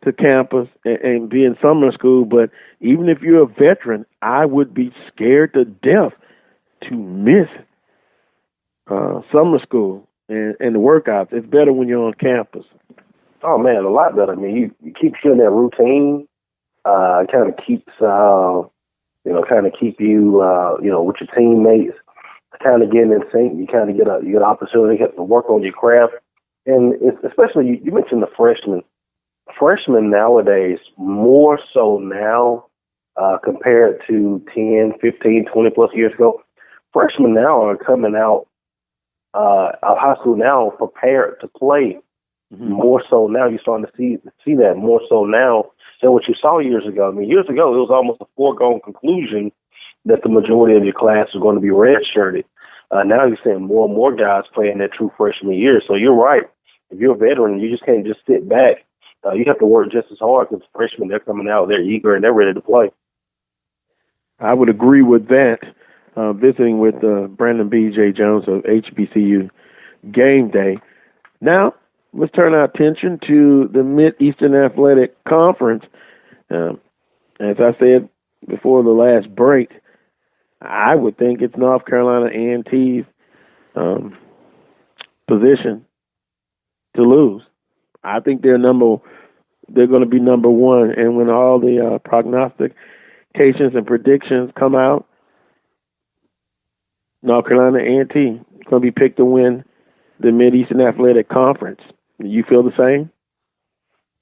to campus and be in summer school. But even if you're a veteran, I would be scared to death to miss summer school and the workouts. It's better when you're on campus. Oh, man, a lot better. I mean, you keep you in that routine. Kind of keeps, keep you, with your teammates, kind of getting in sync. You kind of get an opportunity to work on your craft. And it's, especially, you mentioned the freshmen. Freshmen nowadays, more so now compared to 10, 15, 20 plus years ago, freshmen now are coming out of high school now prepared to play. Mm-hmm. More so now, you're starting to see that more so now than what you saw years ago. I mean, years ago, it was almost a foregone conclusion that the majority of your class was going to be redshirted. Now you're seeing more and more guys playing their true freshman year. So you're right. If you're a veteran, you just can't just sit back. You have to work just as hard because freshmen, they're coming out, they're eager, and they're ready to play. I would agree with that. Visiting with Brandon B.J. Jones of HBCU Game Day. Now, let's turn our attention to the Mid-Eastern Athletic Conference. As I said before the last break, I would think it's North Carolina A&T's position to lose. I think they're going to be number one. And when all the prognostications and predictions come out, North Carolina A&T is going to be picked to win the Mid-Eastern Athletic Conference. You feel the same?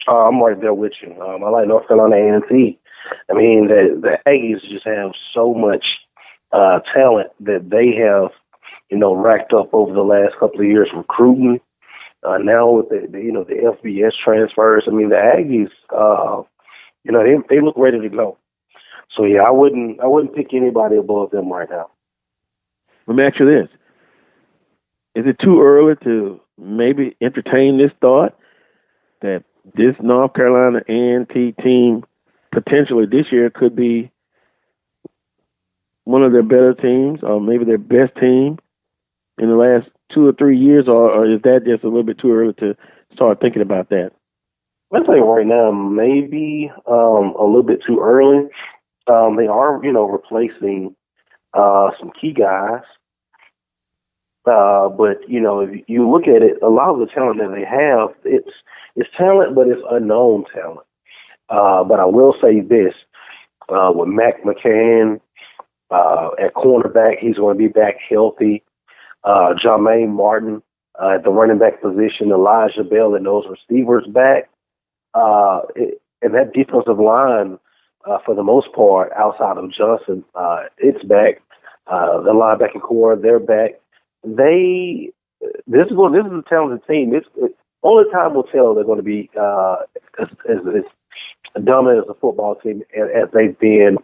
I'm right there with you. I like North Carolina A&T. I mean, the Aggies just have so much talent that they have, racked up over the last couple of years recruiting. Now with the FBS transfers, I mean, the Aggies, they look ready to go. So yeah, I wouldn't pick anybody above them right now. Let me ask you this: is it too early to maybe entertain this thought that this North Carolina A&T team potentially this year could be one of their better teams, or maybe their best team in the last 2 or 3 years, or is that just a little bit too early to start thinking about that? I'd say right now maybe a little bit too early. They are, replacing some key guys. But, if you look at it, a lot of the talent that they have, it's talent, but it's unknown talent. But I will say this, with Mac McCann at cornerback, he's going to be back healthy. Jermaine Martin at the running back position, Elijah Bell and those receivers back. And that defensive line, for the most part, outside of Johnson, it's back. The linebacking core, they're back. This is a talented team. Only time will tell they're going to be as dominant as a football team as they've been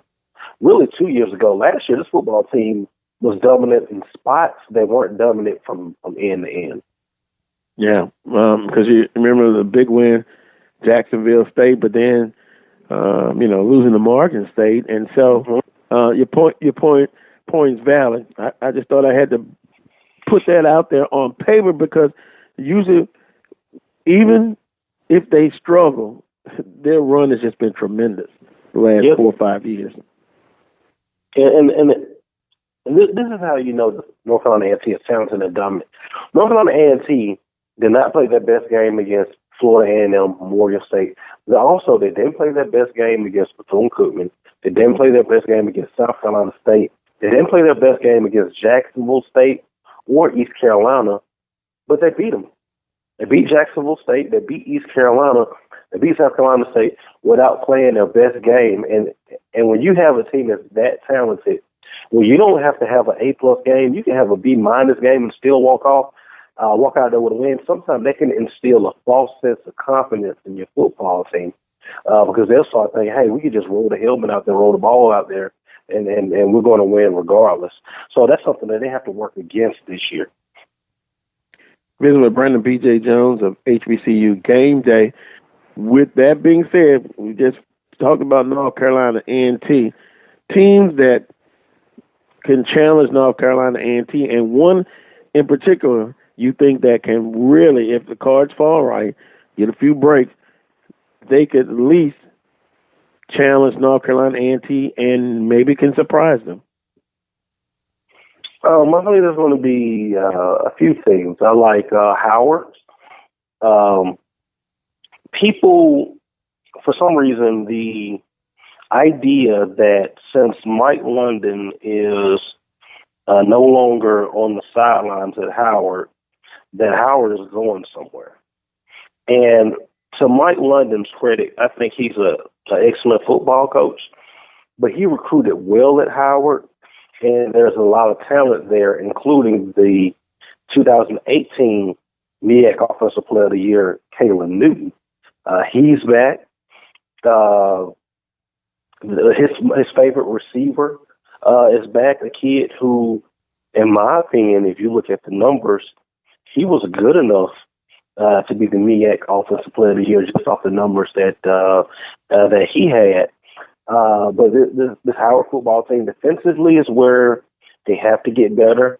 really 2 years ago. Last year, this football team was dominant in spots. They weren't dominant from end to end. Yeah, because you remember the big win, Jacksonville State, but then losing to Morgan State, and so your point's valid. I just thought I had to put that out there on paper because usually, even if they struggle, their run has just been tremendous the last 4 or 5 years. And this is how you know the North Carolina A&T is talented and dominant. North Carolina A&T did not play their best game against Florida A&M Morgan State. They didn't play their best game against Bethune-Cookman. They didn't play their best game against South Carolina State. They didn't play their best game against Jacksonville State or East Carolina, but they beat them. They beat Jacksonville State. They beat East Carolina. They beat South Carolina State without playing their best game. And when you have a team that's that talented, well, you don't have to have an A+ game. You can have a B- game and still walk out there with a win. Sometimes they can instill a false sense of confidence in your football team because they'll start thinking, hey, we could just roll the helmet out there, roll the ball out there, and we're going to win regardless. So that's something that they have to work against this year. Visiting with Brandon B.J. Jones of HBCU Game Day. With that being said, we just talked about North Carolina A&T. Teams that can challenge North Carolina A&T, and one in particular you think that can really, if the cards fall right, get a few breaks, they could at least challenge North Carolina A&T and maybe can surprise them? I believe there's going to be a few things. I like Howard. People, for some reason, the idea that since Mike London is no longer on the sidelines at Howard, that Howard is going somewhere. And to Mike London's credit, I think he's an excellent football coach, but he recruited well at Howard, and there's a lot of talent there, including the 2018 MEAC Offensive Player of the Year, Kalen Newton. He's back. His favorite receiver is back, a kid who, in my opinion, if you look at the numbers, he was good enough to be the MEAC Offensive Player of the Year just off the numbers that he had. But this Howard football team defensively is where they have to get better.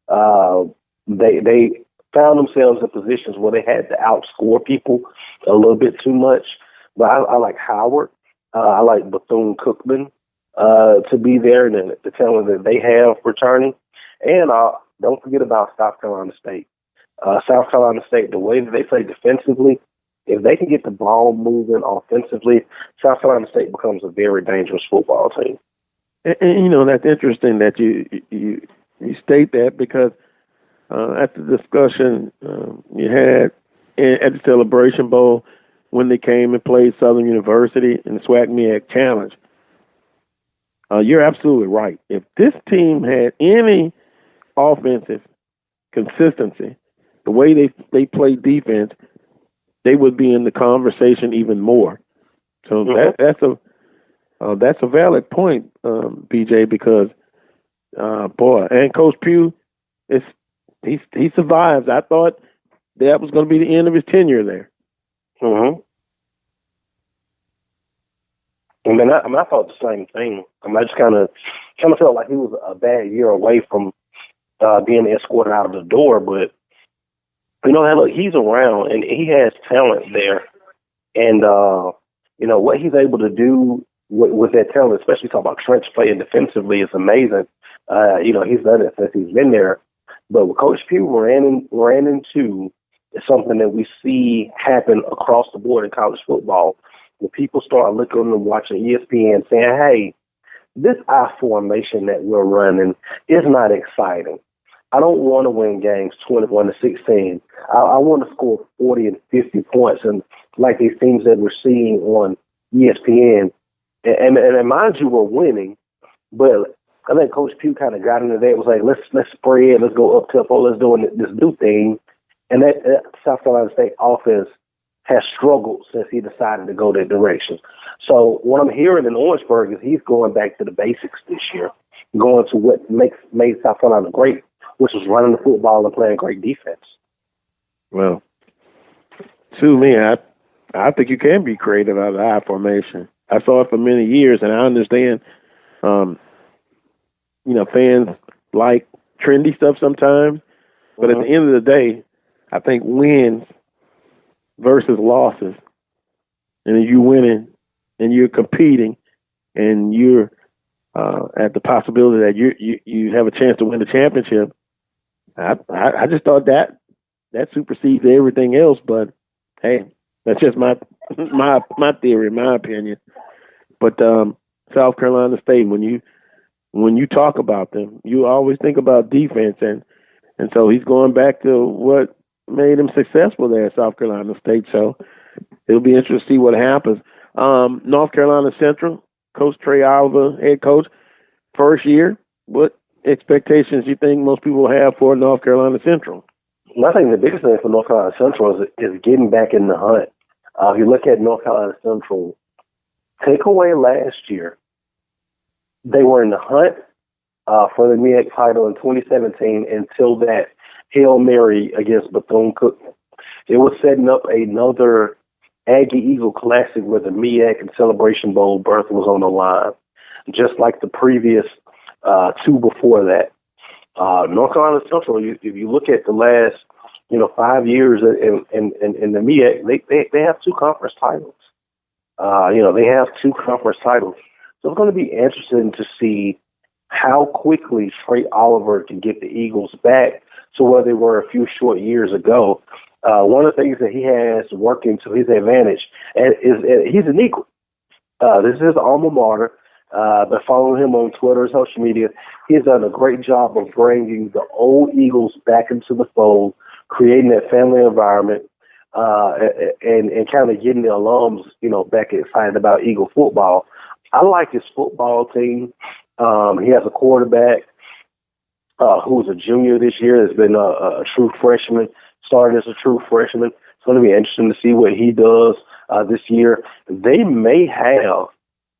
They found themselves in positions where they had to outscore people a little bit too much. But I like Howard. I like Bethune-Cookman to be there, and the talent that they have returning. And don't forget about South Carolina State. South Carolina State, the way that they play defensively, if they can get the ball moving offensively, South Carolina State becomes a very dangerous football team. And that's interesting that you state that, because at the discussion you had at the Celebration Bowl when they came and played Southern University in the SWAC MEAC Challenge, you're absolutely right. If this team had any offensive consistency, the way they play defense, they would be in the conversation even more. So that's a valid point, BJ, because boy, and Coach Pugh, he survives. I thought that was going to be the end of his tenure there. Mm-hmm. I thought the same thing. I just kind of felt like he was a bad year away from being escorted out of the door, but look, he's around and he has talent there, and what he's able to do with that talent, especially talking about trench play and defensively, is amazing. He's done it since he's been there. But what Coach Pugh ran into is something that we see happen across the board in college football. When people start looking and watching ESPN saying, hey, this I formation that we're running is not exciting. I don't want to win games 21-16. I want to score 40 and 50 points, and like these teams that we're seeing on ESPN. And mind you, we're winning, but I think Coach Pugh kind of got into that. It was like, let's spread, let's go up tempo, let's do this new thing. And that South Carolina State offense has struggled since he decided to go that direction. So what I'm hearing in Orangeburg is he's going back to the basics this year, going to what made South Carolina great, which was running the football and playing great defense. Well, to me, I think you can be creative out of the I formation. I saw it for many years, and I understand, fans like trendy stuff sometimes. But at the end of the day, I think wins versus losses, and you winning and you're competing and you're at the possibility that you have a chance to win the championship. I just thought that supersedes everything else. But hey, that's just my theory, my opinion. But South Carolina State, when you talk about them, you always think about defense, and so he's going back to what made him successful there at South Carolina State. So it'll be interesting to see what happens. North Carolina Central, Coach Trey Oliver, head coach, first year. What expectations do you think most people have for North Carolina Central? I think the biggest thing for North Carolina Central is getting back in the hunt. If you look at North Carolina Central, take away last year, They were in the hunt for the MEAC title in 2017 until that Hail Mary against Bethune-Cookman. It was setting up another Aggie Eagle Classic where the MEAC and Celebration Bowl berth was on the line, just like the previous two before that. North Carolina Central, if you look at the last 5 years in the MEAC, they have two conference titles. They have two conference titles. So it's going to be interesting to see how quickly Trey Oliver can get the Eagles back to where they were a few short years ago. One of the things that he has working to his advantage is he's an Eagle. This is his alma mater. But following him on Twitter and social media, he's done a great job of bringing the old Eagles back into the fold, creating that family environment, and kind of getting the alums, back excited about Eagle football. I like his football team. He has a quarterback who's a junior this year, has been a true freshman, started as a true freshman. It's going to be interesting to see what he does this year. They may have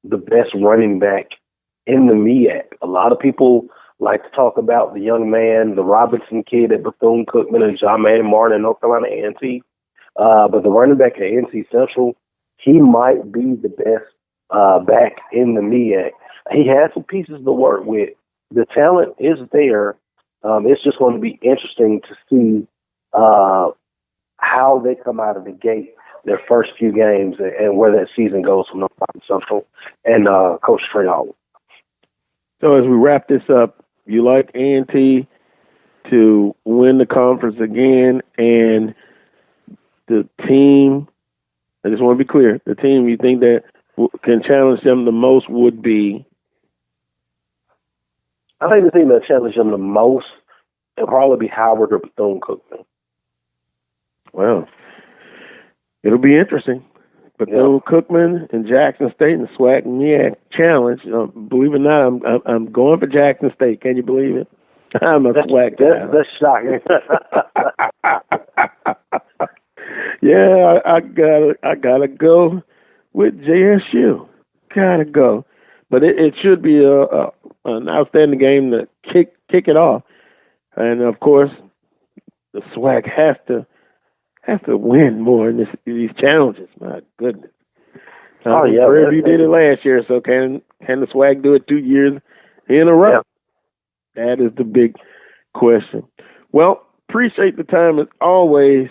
the best running back in the MEAC. A lot of people like to talk about the young man, the Robinson kid at Bethune-Cookman and John Martin in North Carolina A&T. But the running back at NC Central, he might be the best back in the MEAC. He has some pieces to work with. The talent is there. It's just going to be interesting to see how they come out of the gate their first few games and where that season goes from North Carolina Central and Coach Trey Oliver. So as we wrap this up, you like A&T to win the conference again, and the team, I just want to be clear, the team you think that can challenge them the most would be? I think the team that challenge them the most will probably be Howard or Bethune-Cookman. Well, it'll be interesting. Bethune-Cookman and Jackson State and the SWAC and MEAC challenge. Believe it or not, I'm going for Jackson State. Can you believe it? I'm a SWAC guy. That's shocking. Yeah, I gotta go with JSU. Gotta go, but it should be an outstanding game to kick it off, and of course, the SWAC has to win more in these challenges. My goodness. Prairie did it last year, so can the SWAC do it 2 years in a row? Yeah. That is the big question. Well, appreciate the time as always,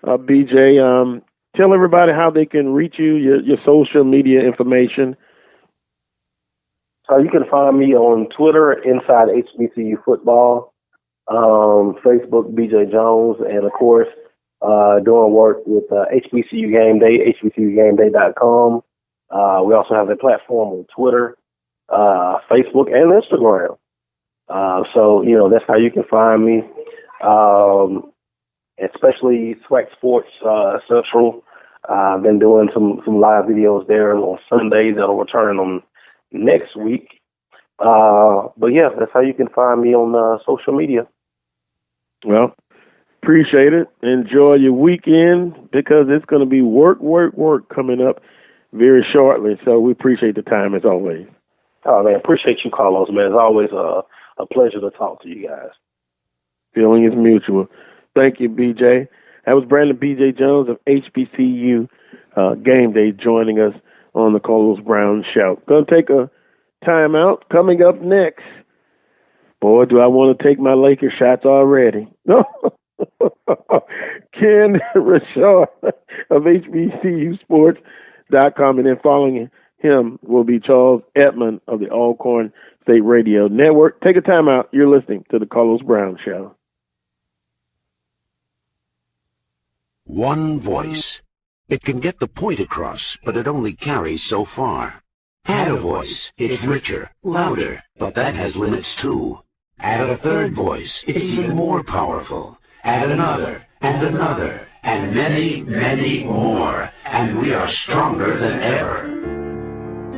BJ. Tell everybody how they can reach you, your social media information. You can find me on Twitter, Inside HBCU Football, Facebook, BJ Jones, and of course, doing work with HBCU Game Day, HBCUGameDay.com. We also have a platform on Twitter, Facebook, and Instagram. That's how you can find me. Especially SWAC Sports Central. I've been doing some live videos there on Sundays that'll return on next week. That's how you can find me on social media. Well, appreciate it. Enjoy your weekend because it's going to be work coming up very shortly. So we appreciate the time as always. Oh, man, appreciate you, Carlos, man. It's always a pleasure to talk to you guys. Feeling is mutual. Thank you, BJ. That was Brandon B.J. Jones of HBCU Game Day joining us on the Carlos Brown Show. Going to take a timeout. Coming up next, boy, do I want to take my Lakers shots already. Kenn Rashad of HBCU Sports.com, and then following him will be Charles Edmund of the Alcorn State Radio Network. Take a timeout. You're listening to the Carlos Brown Show. One voice. It can get the point across, but it only carries so far. Add a voice. It's richer, louder, but that has limits too. Add a third voice. It's even more powerful. Add another, and another, and many, many more. And we are stronger than ever.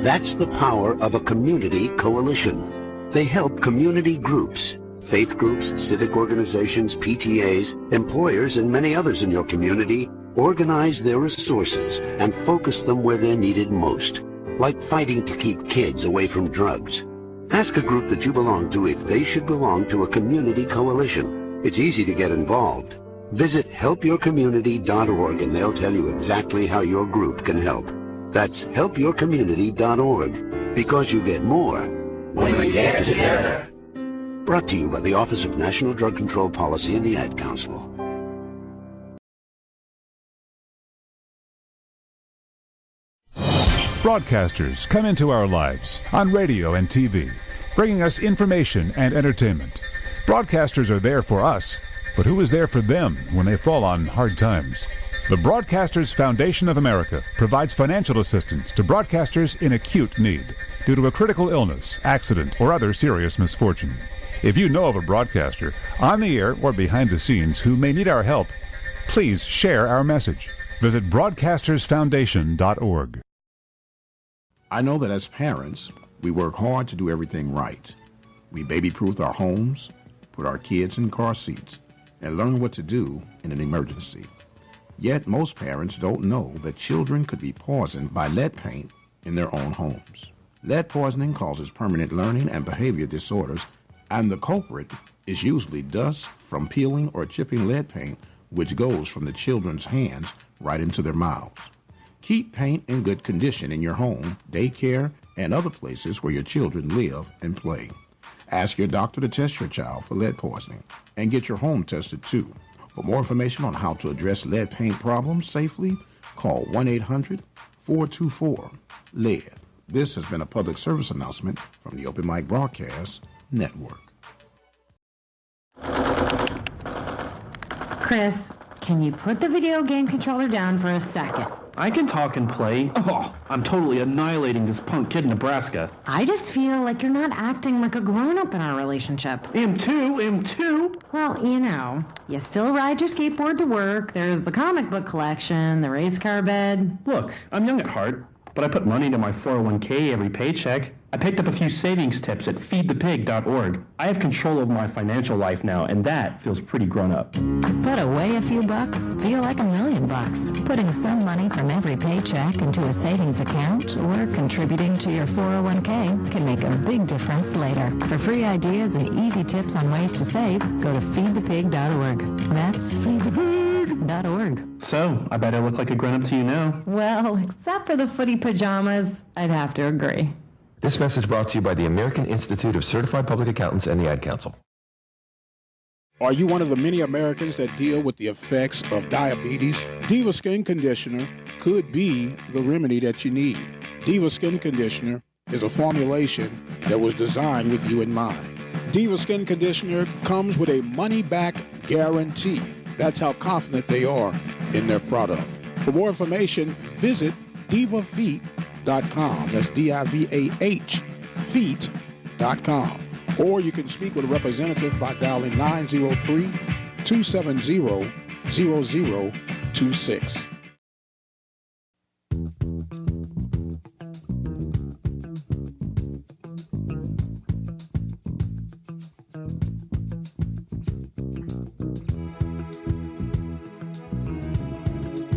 That's the power of a community coalition. They help community groups, faith groups, civic organizations, PTAs, employers, and many others in your community organize their resources and focus them where they're needed most, like fighting to keep kids away from drugs. Ask a group that you belong to if they should belong to a community coalition. It's easy to get involved. Visit helpyourcommunity.org and they'll tell you exactly how your group can help. That's helpyourcommunity.org, because you get more when we get together. Brought to you by the Office of National Drug Control Policy and the Ad Council. Broadcasters come into our lives on radio and TV, bringing us information and entertainment. Broadcasters are there for us, but who is there for them when they fall on hard times? The Broadcasters Foundation of America provides financial assistance to broadcasters in acute need due to a critical illness, accident, or other serious misfortune. If you know of a broadcaster on the air or behind the scenes who may need our help, please share our message. Visit broadcastersfoundation.org. I know that as parents, we work hard to do everything right. We baby-proof our homes, put our kids in car seats, and learn what to do in an emergency. Yet most parents don't know that children could be poisoned by lead paint in their own homes. Lead poisoning causes permanent learning and behavior disorders, and the culprit is usually dust from peeling or chipping lead paint, which goes from the children's hands right into their mouths. Keep paint in good condition in your home, daycare, and other places where your children live and play. Ask your doctor to test your child for lead poisoning and get your home tested too. For more information on how to address lead paint problems safely, call 1-800-424-LEAD. This has been a public service announcement from the Open Mic Broadcast Network. Chris, can you put the video game controller down for a second? I can talk and play. Oh, I'm totally annihilating this punk kid in Nebraska. I just feel like you're not acting like a grown-up in our relationship. Am too. Well, you still ride your skateboard to work, there's the comic book collection, the race car bed. Look, I'm young at heart, but I put money into my 401k every paycheck. I picked up a few savings tips at feedthepig.org. I have control over my financial life now, and that feels pretty grown up. Put away a few bucks, feel like $1 million. Putting some money from every paycheck into a savings account or contributing to your 401k can make a big difference later. For free ideas and easy tips on ways to save, go to feedthepig.org. That's feedthepig.org. So, I bet I look like a grown-up to you now. Well, except for the footy pajamas, I'd have to agree. This message brought to you by the American Institute of Certified Public Accountants and the Ad Council. Are you one of the many Americans that deal with the effects of diabetes? Diva Skin Conditioner could be the remedy that you need. Diva Skin Conditioner is a formulation that was designed with you in mind. Diva Skin Conditioner comes with a money-back guarantee. That's how confident they are in their product. For more information, visit DivaFeet.com. That's DIVAH feet.com. Or you can speak with a representative by dialing 903-270-0026.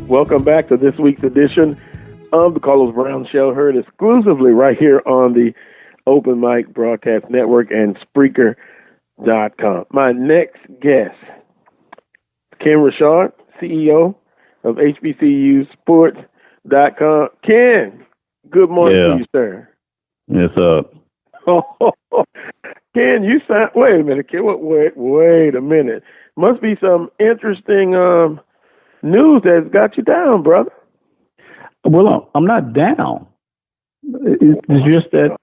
Welcome back to this week's edition of the Carlos Brown Show, heard exclusively right here on the Open Mic Broadcast Network and Spreaker.com. My next guest, Kenn Rashad, CEO of HBCU Sports.com. Kenn, good morning to you, sir. What's up? Kenn, you sound, wait a minute, Kenn, wait a minute. Must be some interesting news that's got you down, brother. Well, I'm not down. It's just that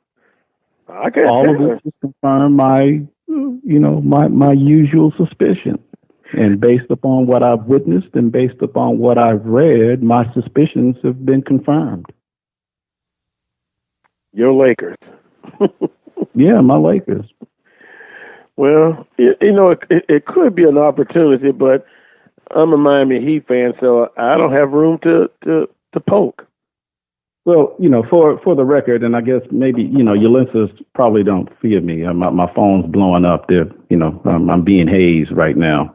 all of this has confirmed my usual suspicion. And based upon what I've witnessed and based upon what I've read, my suspicions have been confirmed. Your Lakers. Yeah, my Lakers. Well, it could be an opportunity, but I'm a Miami Heat fan, so I don't have room to poke. Well, for the record, and I guess maybe, your listeners probably don't fear me. My phone's blowing up there. I'm being hazed right now.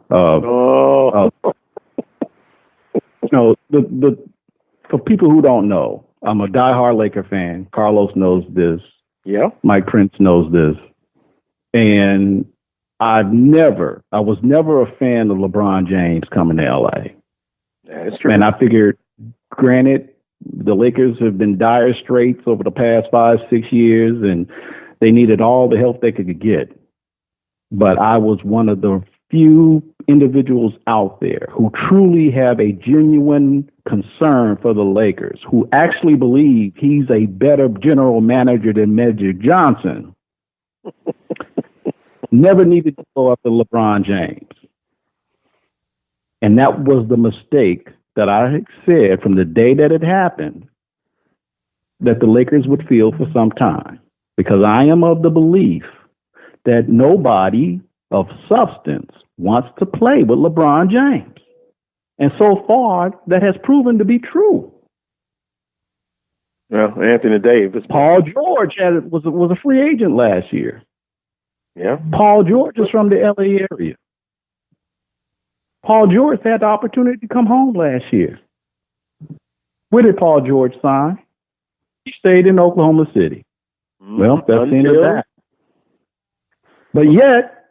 For people who don't know, I'm a diehard Laker fan. Carlos knows this. Yeah. Mike Prince knows this. And I was never a fan of LeBron James coming to LA. That's true. And I figured, granted, the Lakers have been dire straits over the past 5-6 years, and they needed all the help they could get. But I was one of the few individuals out there who truly have a genuine concern for the Lakers, who actually believe he's a better general manager than Magic Johnson. Never needed to go after LeBron James. And that was the mistake that I said from the day that it happened, that the Lakers would feel for some time. Because I am of the belief that nobody of substance wants to play with LeBron James. And so far, that has proven to be true. Well, Anthony Davis. Paul George was a free agent last year. Yeah. Paul George is from the LA area. Paul George had the opportunity to come home last year. Where did Paul George sign? He stayed in Oklahoma City. Well, that's the end of that. But yet,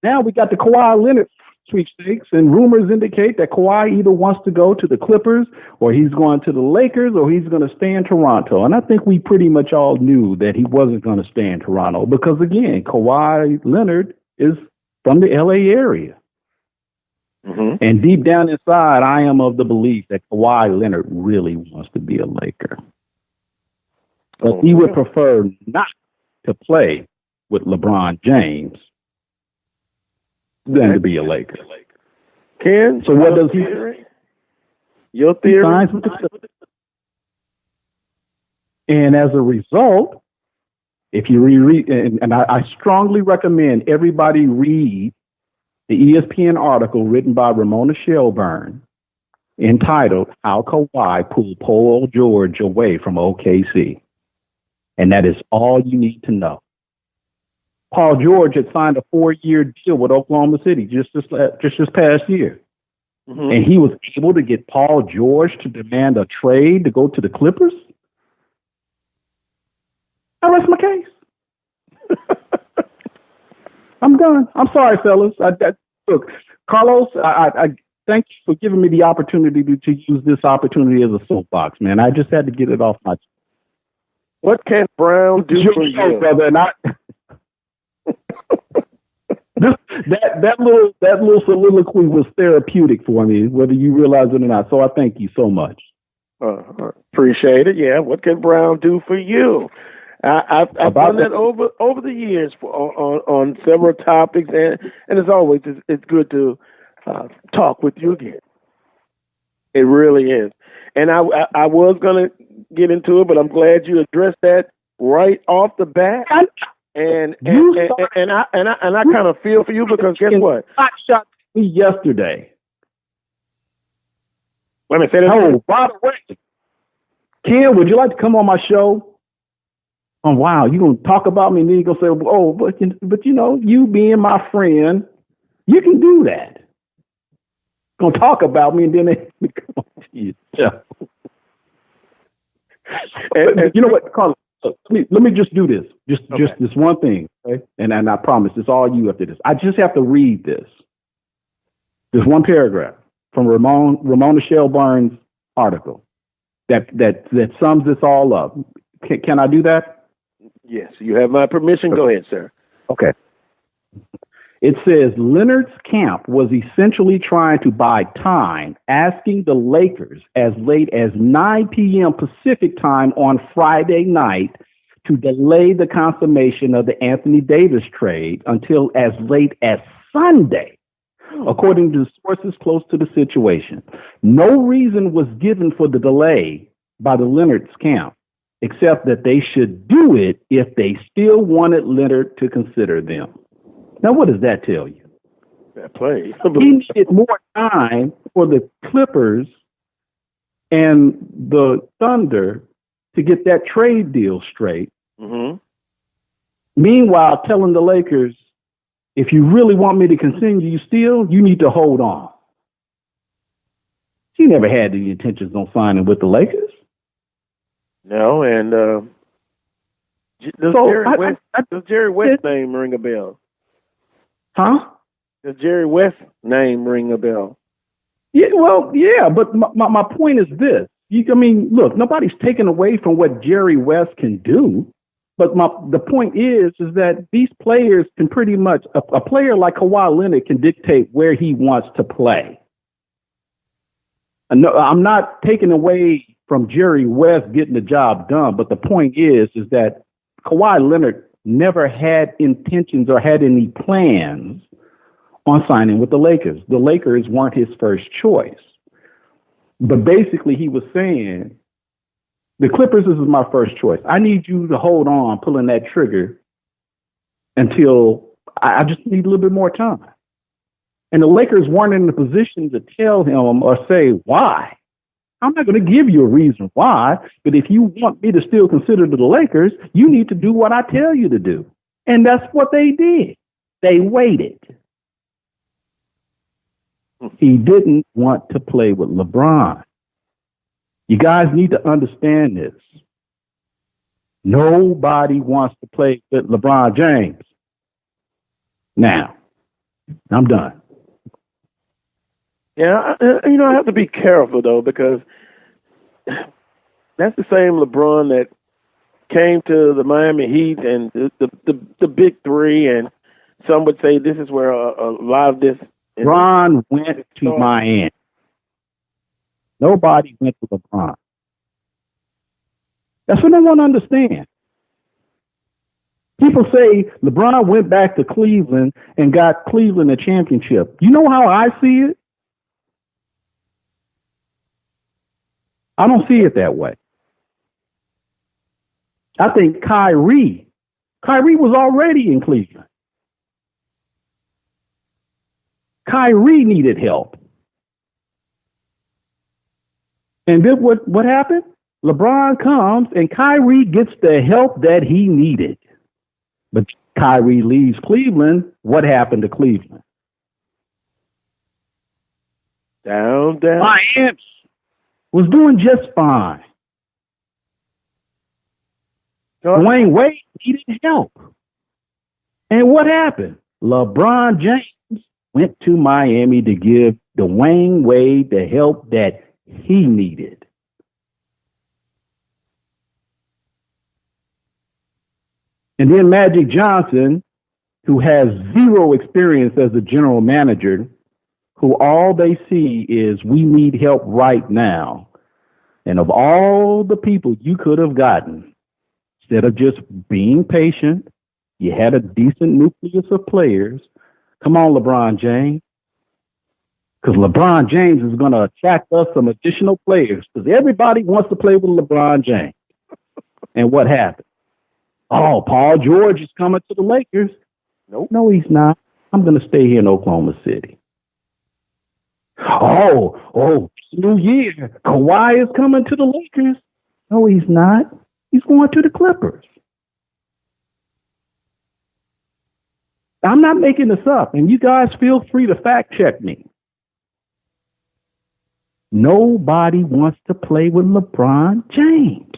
now we got the Kawhi Leonard sweepstakes, and rumors indicate that Kawhi either wants to go to the Clippers, or he's going to the Lakers, or he's going to stay in Toronto. And I think we pretty much all knew that he wasn't going to stay in Toronto because, again, Kawhi Leonard is from the LA area. Mm-hmm. And deep down inside, I am of the belief that Kawhi Leonard really wants to be a Laker. But he would prefer not to play with LeBron James than to be a Laker. Kenn, so what does he do? Your theory? He signs with the Clippers. And as a result, if you reread, and I strongly recommend everybody read the ESPN article written by Ramona Shelburne entitled How Kawhi Pulled Paul George Away from OKC. And that is all you need to know. Paul George had signed a 4-year deal with Oklahoma City just this past year. Mm-hmm. And he was able to get Paul George to demand a trade to go to the Clippers. I rest my case. I'm done. I'm sorry, fellas. Look, Carlos, I thank you for giving me the opportunity to use this opportunity as a soapbox, man. I just had to get it off my chest. What can Brown do for you, brother? And that little soliloquy was therapeutic for me, whether you realize it or not. So I thank you so much. Appreciate it. Yeah. What can Brown do for you? I've done that over the years on several topics, and as always, it's good to talk with you again. It really is. And I was going to get into it, but I'm glad you addressed that right off the bat. And I kind of feel for you because guess what? Hot shot me yesterday. Let me say that. Oh, by the way, Kenn, would you like to come on my show? Oh, wow, you're going to talk about me, and then you're going to say, oh, but you know, you being my friend, you can do that. Going to talk about me, and then they come on to you. Yeah. And you know what, Carlos, let me just do this. Just this one thing, okay? And I promise it's all you after this. I just have to read this. This one paragraph from Ramona Shelburne's article that sums this all up. Can I do that? Yes, you have my permission. Go ahead, sir. Okay. It says Leonard's camp was essentially trying to buy time, asking the Lakers as late as 9 p.m. Pacific time on Friday night to delay the consummation of the Anthony Davis trade until as late as Sunday, according to sources close to the situation. No reason was given for the delay by the Leonard's camp, except that they should do it if they still wanted Leonard to consider them. Now, what does that tell you? That play. He needed more time for the Clippers and the Thunder to get that trade deal straight. Mm-hmm. Meanwhile, telling the Lakers, if you really want me to continue still, you need to hold on. He never had any intentions on signing with the Lakers. No, and Does Jerry West's name ring a bell? Huh? Does Jerry West's name ring a bell? Yeah, well, yeah, but my point is this. Look, nobody's taken away from what Jerry West can do, but the point is that these players can pretty much, a player like Kawhi Leonard can dictate where he wants to play. No, I'm not taking away from Jerry West getting the job done, but the point is that Kawhi Leonard never had intentions or had any plans on signing with the Lakers. The Lakers weren't his first choice. But basically, he was saying, the Clippers is my first choice. I need you to hold on pulling that trigger until I just need a little bit more time. And the Lakers weren't in the position to tell him or say why. I'm not going to give you a reason why, but if you want me to still consider the Lakers, you need to do what I tell you to do. And that's what they did. They waited. He didn't want to play with LeBron. You guys need to understand this. Nobody wants to play with LeBron James. Now, I'm done. Yeah, I have to be careful, though, because that's the same LeBron that came to the Miami Heat and the big three, and some would say this is where a lot of this. LeBron went to Miami. Nobody went to LeBron. That's what I want to understand. People say LeBron went back to Cleveland and got Cleveland a championship. You know how I see it? I don't see it that way. I think Kyrie was already in Cleveland. Kyrie needed help. And then what happened? LeBron comes and Kyrie gets the help that he needed. But Kyrie leaves Cleveland. What happened to Cleveland? Down. Miami was doing just fine. Dwayne Wade needed help. And what happened? LeBron James went to Miami to give Dwayne Wade the help that he needed. And then Magic Johnson, who has zero experience as a general manager, who all they see is we need help right now. And of all the people you could have gotten, instead of just being patient, you had a decent nucleus of players. Come on, LeBron James. Because LeBron James is going to attract us some additional players. Because everybody wants to play with LeBron James. And what happened? Oh, Paul George is coming to the Lakers. Nope. No, he's not. I'm going to stay here in Oklahoma City. Oh, new year. Kawhi is coming to the Lakers. No, he's not. He's going to the Clippers. I'm not making this up, and you guys feel free to fact check me. Nobody wants to play with LeBron James.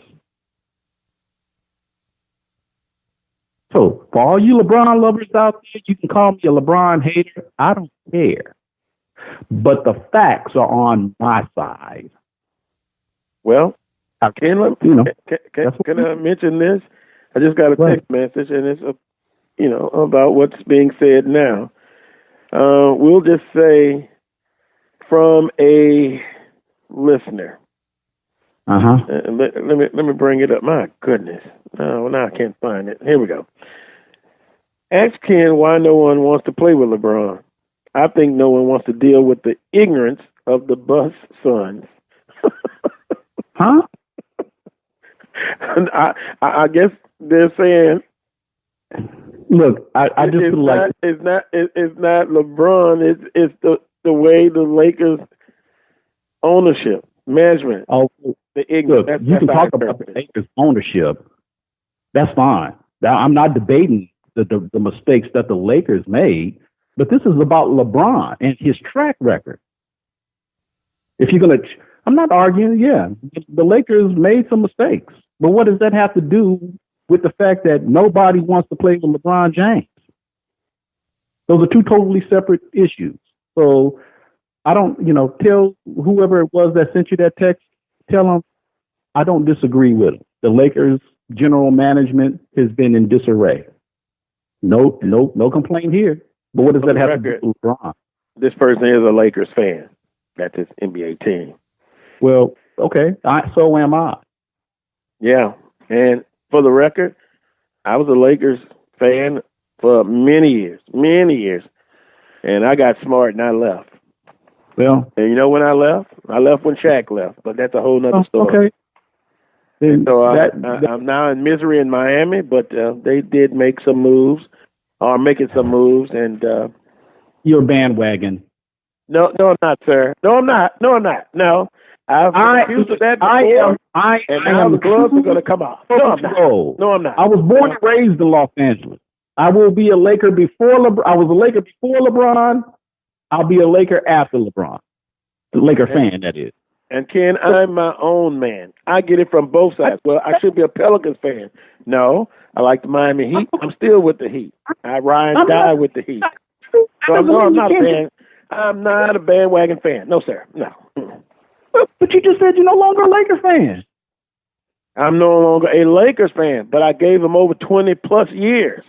So, for all you LeBron lovers out there, you can call me a LeBron hater. I don't care. But the facts are on my side. Well, can I mention this? I just got a text message, and it's about what's being said now. We'll just say from a listener. Let me bring it up. My goodness. No, now I can't find it. Here we go. Ask Kenn why no one wants to play with LeBron. I think no one wants to deal with the ignorance of the bus sons. Huh? I guess they're saying. Look, I just it's feel like it's not LeBron. It's the way the Lakers ownership management. Oh, the ignorance. Look, you can talk about the Lakers ownership. That's fine. Now, I'm not debating the mistakes that the Lakers made, but this is about LeBron and his track record. If you're gonna, I'm not arguing. Yeah, the Lakers made some mistakes, but what does that have to do with the fact that nobody wants to play with LeBron James. Those are two totally separate issues. So I don't, tell whoever it was that sent you that text, tell them I don't disagree with them. The Lakers general management has been in disarray. No complaint here. But what does that have to do with LeBron? This person is a Lakers fan. That's his NBA team. Well, okay. So am I. Yeah. And for the record, I was a Lakers fan for many years. And I got smart and I left. Well. And you know when I left? I left when Shaq left. But that's a whole nother story. Okay. So I'm now in misery in Miami, but they did make some moves, or making some moves, and you're bandwagon. No, I'm not, sir. No, I'm not. No, I've accused of that before. Now the gloves are going to come off. No, I'm not. No, I'm not. I was born and raised in Los Angeles. I will be a Laker before LeBron. I was a Laker before LeBron. I'll be a Laker after LeBron. The Laker fan, that is. And Ken, I'm my own man. I get it from both sides. Well, I should be a Pelicans fan. No, I like the Miami Heat. I'm still with the Heat. I ride and die with the Heat. So I'm not a fan. I'm not a bandwagon fan. No, sir. No. But you just said you're no longer a Laker fan. I'm no longer a Lakers fan, but I gave them over 20 plus years.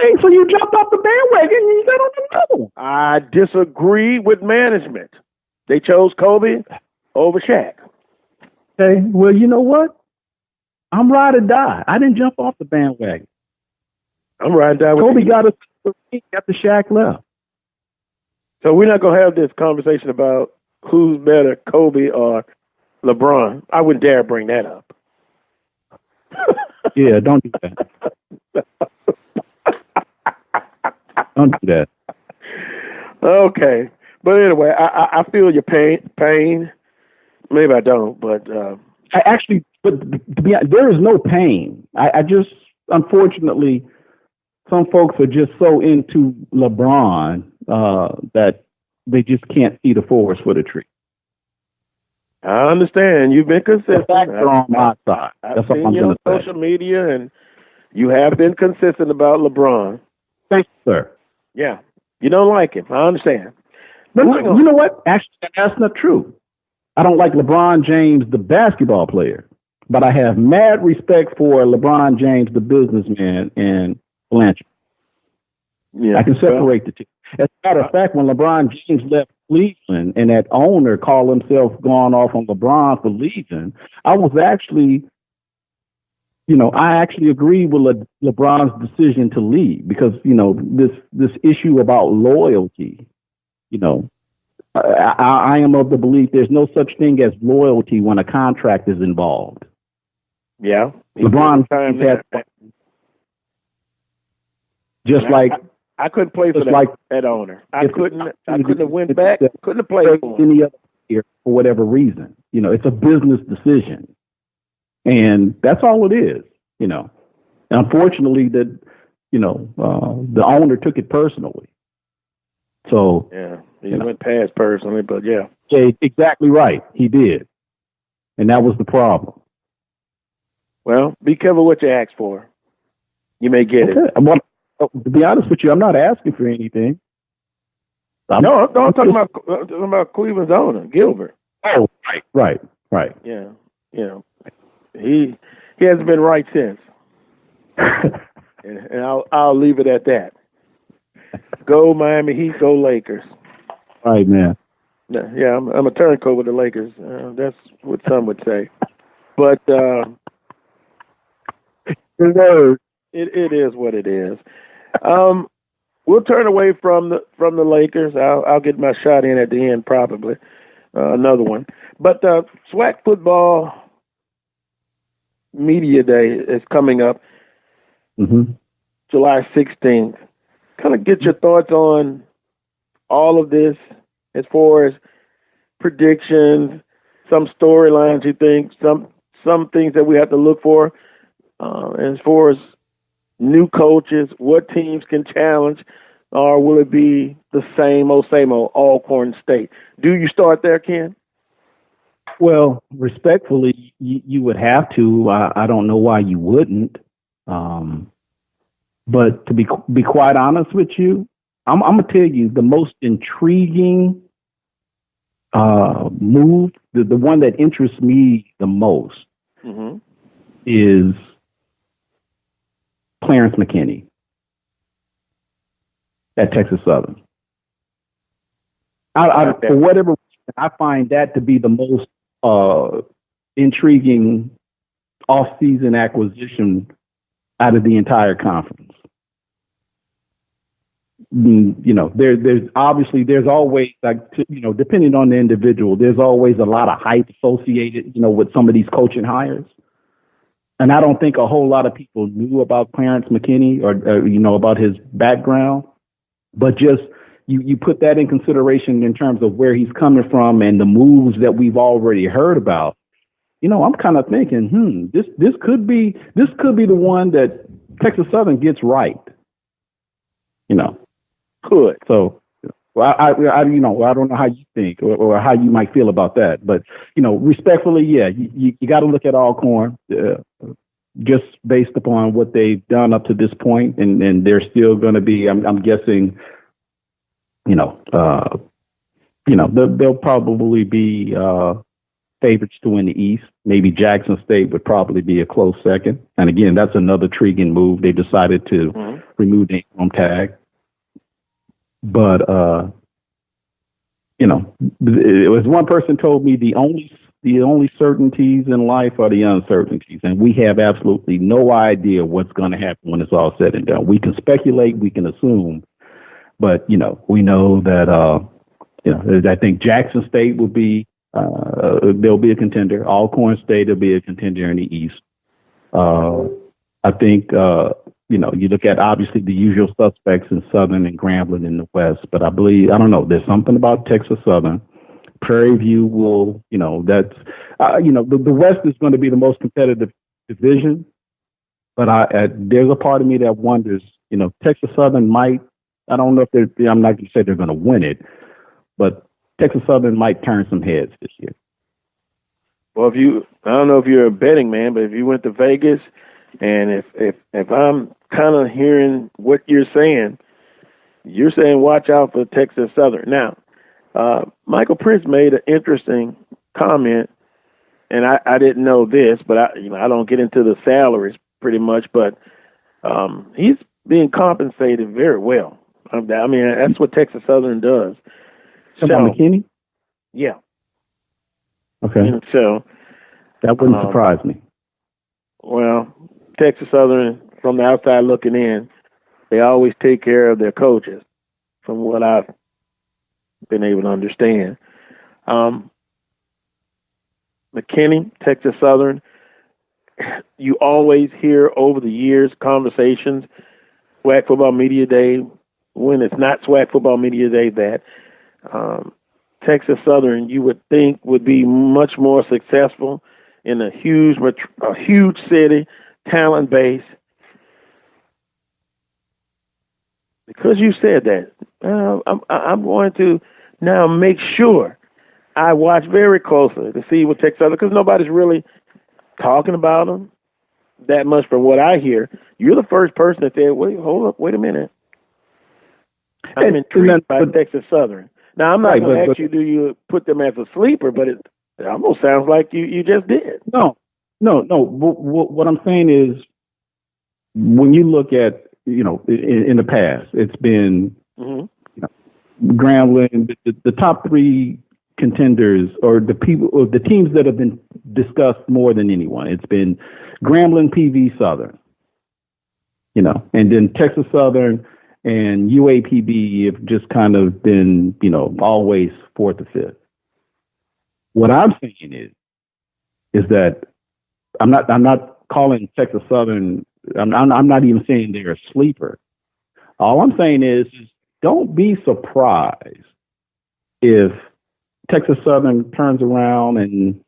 Hey, so you jumped off the bandwagon and you got on another one. I disagree with management. They chose Kobe over Shaq. Okay, well, you know what? I'm ride or die. I didn't jump off the bandwagon. I'm ride or die with Kobe got us after Shaq left. So we're not going to have this conversation about who's better, Kobe or LeBron. I wouldn't dare bring that up. Yeah, don't do that. Don't do that. Okay. But anyway, I feel your pain. Maybe I don't, but I actually, but to be honest, there is no pain. I just, unfortunately, some folks are just so into LeBron that they just can't see the forest for the tree. I understand. You've been consistent. The facts are on my side. I've seen you on social media, and you have been consistent about LeBron. Thank you, sir. Yeah. You don't like him. I understand. But you know what? Actually, that's not true. I don't like LeBron James, the basketball player, but I have mad respect for LeBron James, the businessman and philanthropist. Yeah, I can separate the two. As a matter of fact, when LeBron James left Cleveland and that owner called himself going off on LeBron for leaving, I was actually, I actually agreed with LeBron's decision to leave because, this issue about loyalty, I am of the belief there's no such thing as loyalty when a contract is involved. Yeah. LeBron had, just like I couldn't play for that owner. I couldn't have went back. Couldn't have played for any other player for whatever reason. It's a business decision, and that's all it is. And unfortunately, the owner took it personally. So yeah, he went past personally, but yeah. Yeah, exactly right. He did, and that was the problem. Well, be careful what you ask for. You may get it. To be honest with you, I'm not asking for anything. I'm talking about Cleveland's owner, Gilbert. Oh, right. Yeah, he hasn't been right since, and I'll leave it at that. Go Miami Heat, go Lakers. Right, man. Yeah, I'm a turncoat with the Lakers. That's what some would say, but it is what it is. We'll turn away from the Lakers. I'll get my shot in at the end, probably another one. But SWAC football media day is coming up, July 16th. Kind of get your thoughts on all of this as far as predictions, some storylines you think, some things that we have to look for, as far as new coaches, what teams can challenge, or will it be the same old Alcorn State? Do you start there, Ken? Well, respectfully, you would have to. I don't know why you wouldn't. But to be quite honest with you, I'm gonna tell you the most intriguing move, the one that interests me the most, is Clarence McKinney at Texas Southern. For whatever reason, I find that to be the most intriguing off-season acquisition out of the entire conference. There's always, depending on the individual, there's always a lot of hype associated, with some of these coaching hires. And I don't think a whole lot of people knew about Clarence McKinney or about his background, but just you put that in consideration in terms of where he's coming from and the moves that we've already heard about. I'm kind of thinking, this could be the one that Texas Southern gets right. Could. So, I don't know how you think or how you might feel about that, but respectfully, yeah, you got to look at Alcorn just based upon what they've done up to this point, and they're still going to be. I'm guessing, they'll probably be favorites to win the East. Maybe Jackson State would probably be a close second. And again, that's another intriguing move. They decided to remove the home tag. But, it was one person told me the only certainties in life are the uncertainties. And we have absolutely no idea what's going to happen when it's all said and done. We can speculate, we can assume, but, we know that, I think Jackson State will be, they'll be a contender. Alcorn State will be a contender in the East. I think, you look at obviously the usual suspects in Southern and Grambling in the West, but I don't know, there's something about Texas Southern. Prairie View will, that's, the West is going to be the most competitive division, but there's a part of me that wonders, Texas Southern might, I don't know if I'm not going to say they're going to win it, but Texas Southern might turn some heads this year. Well, I don't know if you're a betting man, but if you went to Vegas, and if I'm kind of hearing what you're saying watch out for Texas Southern. Now, Michael Prince made an interesting comment, and I didn't know this, but I don't get into the salaries pretty much, but he's being compensated very well. I mean, that's what Texas Southern does. McKinney? Yeah. Okay. And so that wouldn't surprise me. Well, Texas Southern, from the outside looking in, they always take care of their coaches, from what I've been able to understand. McKinney, Texas Southern, you always hear over the years conversations, SWAC Football Media Day, when it's not SWAC Football Media Day, that Texas Southern, you would think, would be much more successful in a huge city, talent base. Because you said that, I'm going to now make sure I watch very closely to see what Texas Southern, because nobody's really talking about them that much from what I hear. You're the first person that said, wait a minute. I'm intrigued by Texas Southern. Now, I'm not going to ask you, do you put them as a sleeper, but it almost sounds like you just did. No. What I'm saying is, when you look at, in the past, it's been Grambling, the top three contenders, or the teams that have been discussed more than anyone. It's been Grambling, PV, Southern, and then Texas Southern and UAPB have just kind of been, always fourth or fifth. What I'm saying is that I'm not calling Texas Southern. I'm not even saying they're a sleeper. All I'm saying is don't be surprised if Texas Southern turns around and,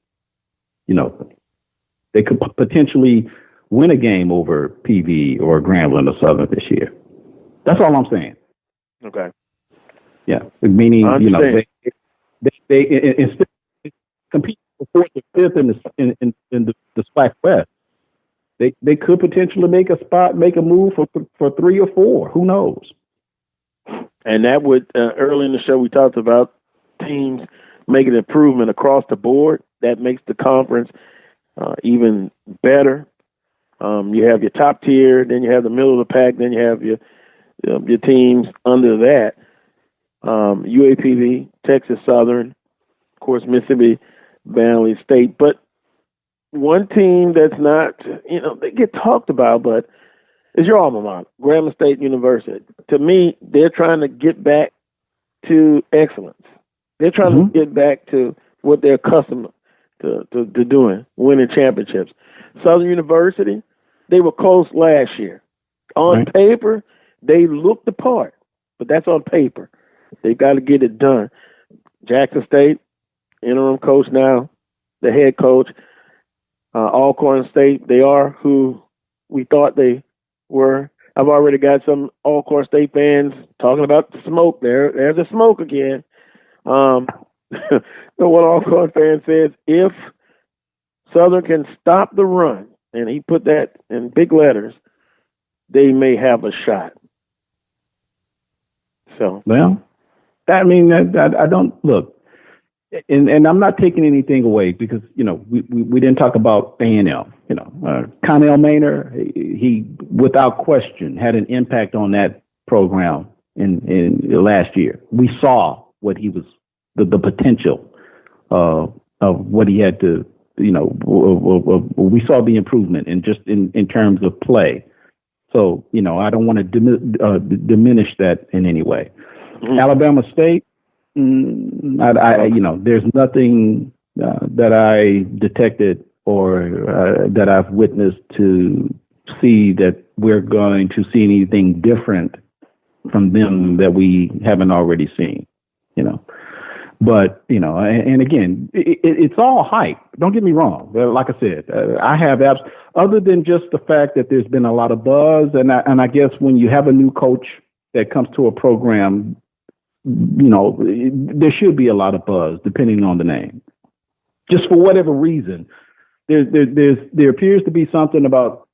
they could potentially win a game over PV or Grambling or Southern this year. That's all I'm saying. Okay. Yeah, meaning they instead of competing for fourth or fifth in the SWAC West, They could potentially make a move for 3 or 4. Who knows? And that would, early in the show, we talked about teams making an improvement across the board. That makes the conference even better. You have your top tier, then you have the middle of the pack, then you have your teams under that. UAPB, Texas Southern, of course, Mississippi Valley State. But one team that's not, they get talked about, but is your alma mater, Grambling State University. To me, they're trying to get back to excellence. They're trying to get back to what they're accustomed to doing, winning championships. Southern University, they were close last year. On paper, they looked the part, but that's on paper. They've got to get it done. Jackson State, interim coach now, the head coach. Alcorn State, they are who we thought they were. I've already got some Alcorn State fans talking about the smoke there. There's the smoke again. One Alcorn fan says, if Southern can stop the run, and he put that in big letters, they may have a shot. So, well, I mean, I don't look, and I'm not taking anything away because we didn't talk about A&M. Connell Maynor, he without question had an impact on that program in last year. We saw what he was, the potential of what he had to. We saw the improvement in terms of play. So, I don't want to diminish that in any way. Mm-hmm. Alabama State, there's nothing that I detected or that I've witnessed to see that we're going to see anything different from them that we haven't already seen, But, and again, it's all hype. Don't get me wrong. Like I said, I have other than just the fact that there's been a lot of buzz. And I guess when you have a new coach that comes to a program, there should be a lot of buzz depending on the name. Just for whatever reason, there appears to be something about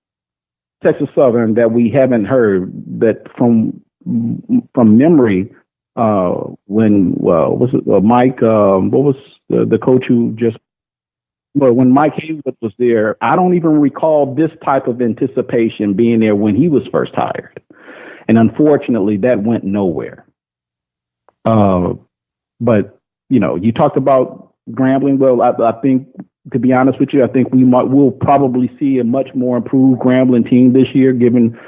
Texas Southern that we haven't heard that from memory. When Mike, what was the coach who just? Well, when Mike Haywood was there, I don't even recall this type of anticipation being there when he was first hired, and unfortunately, that went nowhere. But you talked about Grambling. Well, I think, to be honest with you, I think we'll probably see a much more improved Grambling team this year, given.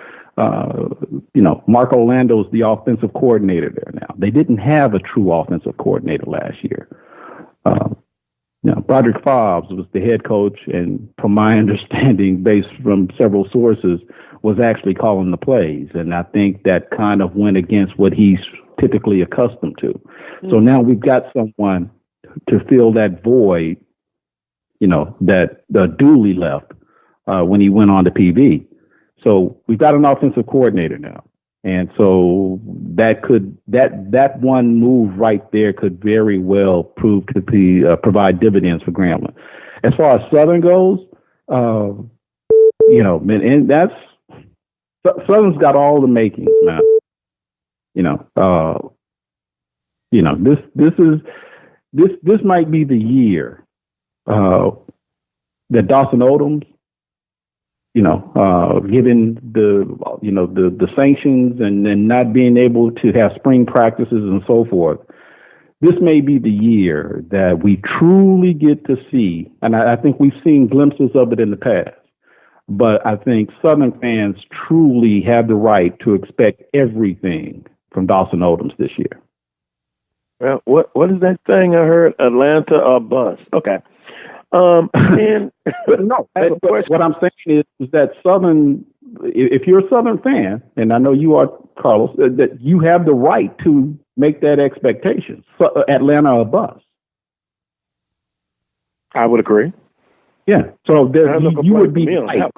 Mark Orlando's the offensive coordinator there now. They didn't have a true offensive coordinator last year. Broderick Fobbs was the head coach, and from my understanding, based from several sources, was actually calling the plays. And I think that kind of went against what he's typically accustomed to. Mm-hmm. So now we've got someone to fill that void, that Dooley left when he went on to PV. So we've got an offensive coordinator now. And so that one move right there could very well prove to be provide dividends for Grambling. As far as Southern goes, and that's Southern's got all the makings, man. This might be the year that Dawson Odoms, given the sanctions and not being able to have spring practices and so forth, this may be the year that we truly get to see, and I think we've seen glimpses of it in the past, but I think Southern fans truly have the right to expect everything from Dawson Odoms this year. Well, what is that thing I heard? Atlanta or bust? Okay. And no, what I'm saying is that Southern, if you're a Southern fan, and I know you are, Carlos, that you have the right to make that expectation. So, Atlanta or bust. I would agree. Yeah. So you would be right.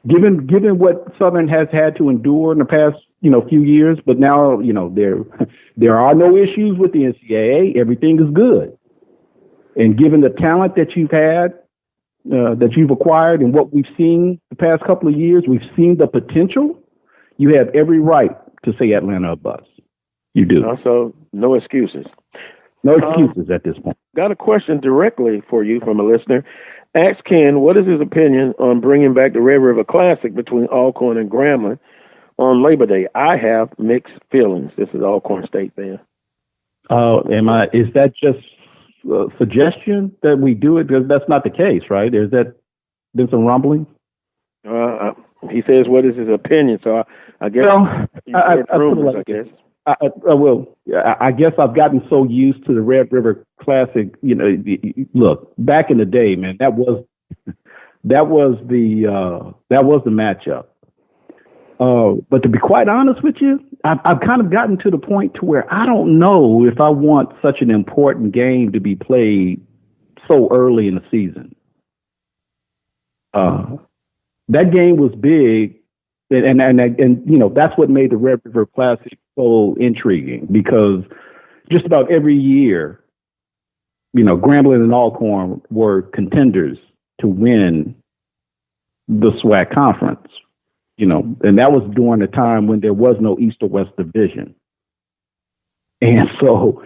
Given what Southern has had to endure in the past, few years, but now, there are no issues with the NCAA. Everything is good. And given the talent that you've had, that you've acquired and what we've seen the past couple of years, we've seen the potential. You have every right to say Atlanta or bust. You do. Also, no excuses. No excuses at this point. Got a question directly for you from a listener. Ask Kenn, what is his opinion on bringing back the Red River Classic between Alcorn and Grambling on Labor Day? I have mixed feelings. This is Alcorn State fan. Is that just a suggestion that we do it? Because that's not the case, right? There's been some rumbling. He says, what is his opinion? So I guess I guess. I guess I've gotten so used to the Red River Classic. You know, look, back in the day, man, that was the matchup. But to be quite honest with you, I've kind of gotten to the point to where I don't know if I want such an important game to be played so early in the season. That game was big. And you know, that's what made the Red River Classic so intriguing, because just about every year, you know, Grambling and Alcorn were contenders to win the SWAC conference, you know, and that was during a time when there was no East or West division. And so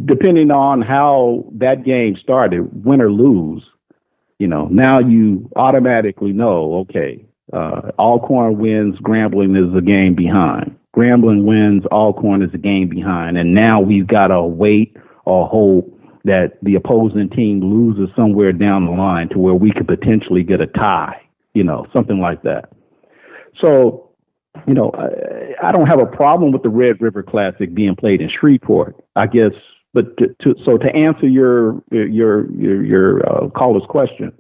depending on how that game started, win or lose, you know, now you automatically know, okay, Alcorn wins, Grambling is a game behind. Grambling wins, Alcorn is a game behind. And now we've got to wait or hope that the opposing team loses somewhere down the line to where we could potentially get a tie, you know, something like that. So, you know, I don't have a problem with the Red River Classic being played in Shreveport, I guess. But to answer your caller's question,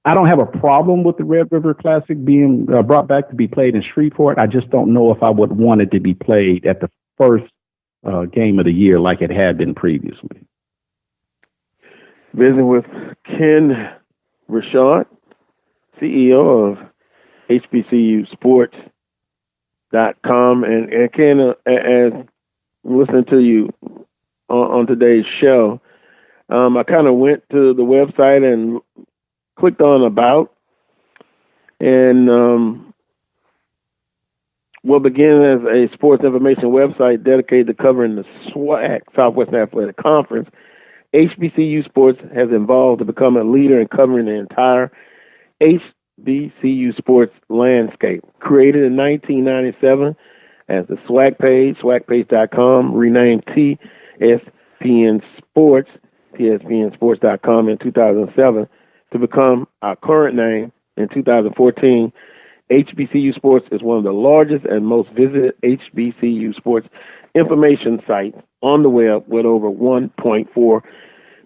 I don't have a problem with the Red River Classic being brought back to be played in Shreveport. I just don't know if I would want it to be played at the first game of the year like it had been previously. Visiting with Kenn Rashad, CEO of HBCU Sports.com. And Kenn, as listening to you on today's show, I kind of went to the website and clicked on About, and will begin as a sports information website dedicated to covering the SWAC, Southwestern Athletic Conference. HBCU Sports has evolved to become a leader in covering the entire HBCU sports landscape. Created in 1997 as the SWAC page, SWACpage.com, renamed TSPN Sports, TSPNsports.com in 2007, to become our current name in 2014. HBCU Sports is one of the largest and most visited HBCU sports information sites on the web, with over 1.4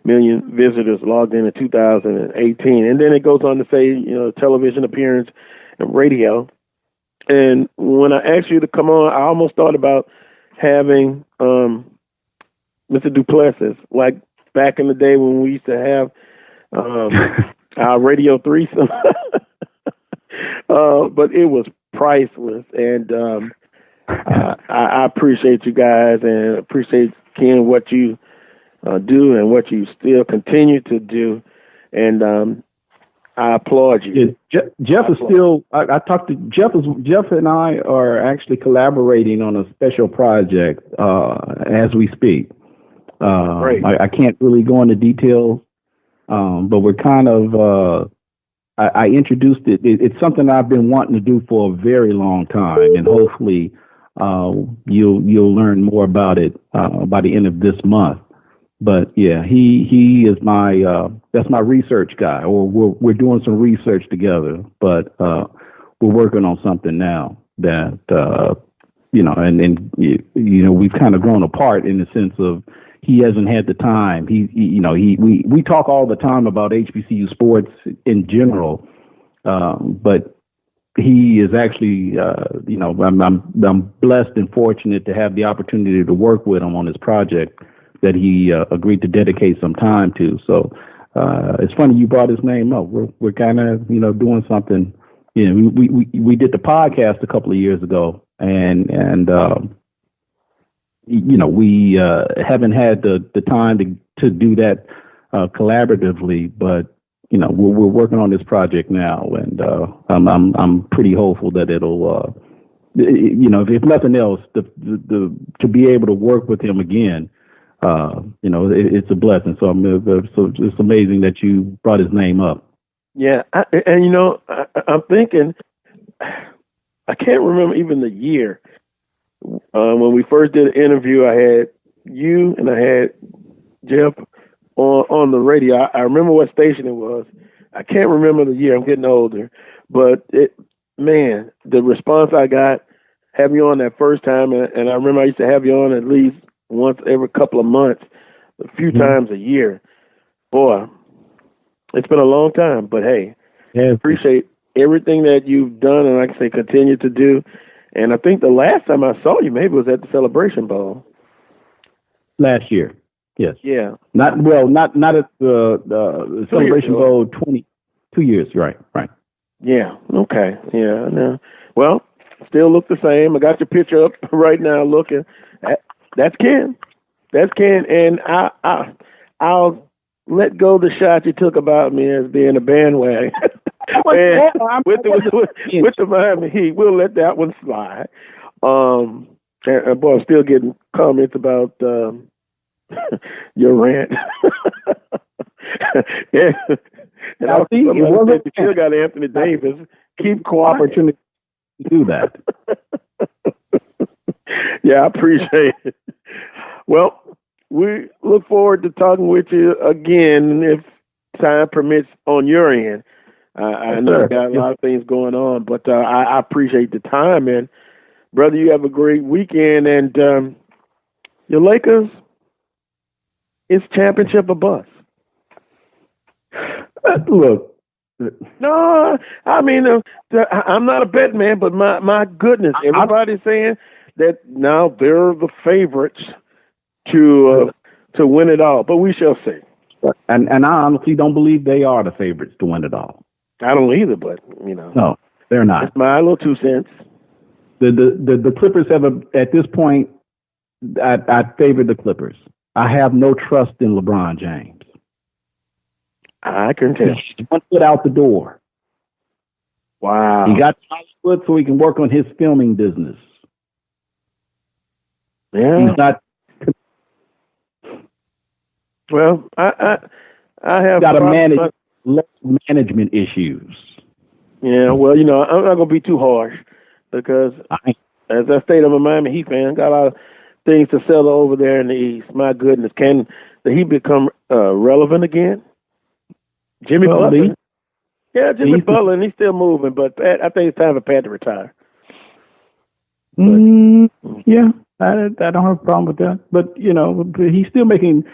million visitors logged in 2018. And then it goes on to say, you know, television appearance and radio. And when I asked you to come on, I almost thought about having Mr. Duplessis, like back in the day when we used to have our radio threesome. But it was priceless, and I appreciate you guys, and appreciate, Kenn, what you do and what you still continue to do, and I applaud you. Yeah, Jeff is still. I talked to Jeff. Jeff and I are actually collaborating on a special project as we speak. Great. I can't really go into details. But we're kind of, I introduced it. It's something I've been wanting to do for a very long time, and hopefully you'll learn more about it by the end of this month. But yeah, he is that's my research guy, or we're doing some research together. But we're working on something now that you know, and you know, we've kind of grown apart in the sense of, he hasn't had the time. We talk all the time about HBCU sports in general, but he is actually, you know, I'm blessed and fortunate to have the opportunity to work with him on this project that he agreed to dedicate some time to. So it's funny you brought his name up. We're kind of, you know, doing something. You know, we did the podcast a couple of years ago, and you know, we haven't had the time to do that collaboratively, but we're working on this project now, and I'm pretty hopeful that it'll, if nothing else, to be able to work with him again, it's a blessing. So so it's amazing that you brought his name up. Yeah, I'm thinking, I can't remember even the year. When we first did an interview, I had you and I had Jeff on the radio. I remember what station it was. I can't remember the year. I'm getting older. But, the response I got having you on that first time, and I remember I used to have you on at least once every couple of months, a few times a year. Boy, it's been a long time. But, hey, I appreciate everything that you've done and, like I say, continue to do. And I think the last time I saw you maybe was at the Celebration Bowl. Last year, yes. Yeah. Not at the Celebration Bowl 2 years, right. Yeah, okay. Yeah, I know. Well, still look the same. I got your picture up right now looking. That's Kenn. That's Kenn. And I'll let go the shot you took about me as being a bandwagon. with the Miami Heat, we'll let that one slide. And boy, I'm still getting comments about your rant. Yeah, and I see you still got Anthony Davis. Keep quiet. Opportunity to do that. Yeah, I appreciate it. Well, we look forward to talking with you again if time permits on your end. I know you got a lot of things going on, but I appreciate the time. And, brother, you have a great weekend. And your Lakers, it's championship or bust. Look. No, I mean, I'm not a bet man, but my goodness, everybody's saying that now they're the favorites to win it all. But we shall see. And I honestly don't believe they are the favorites to win it all. I don't either, but, No, they're not. It's my little 2 cents. The Clippers have, at this point, I favor the Clippers. I have no trust in LeBron James. I can tell. He's 1 foot out the door. Wow. He got Hollywood so he can work on his filming business. Yeah. He's not. Well, I have got to management issues. Yeah, well, I'm not going to be too harsh because, as I stated, I'm a Miami Heat fan. Got a lot of things to settle over there in the East. My goodness, can the Heat become relevant again? Jimmy Butler. Yeah, Jimmy Butler, and he's still moving, but Pat, I think it's time for Pat to retire. Yeah, I don't have a problem with that. But he's still making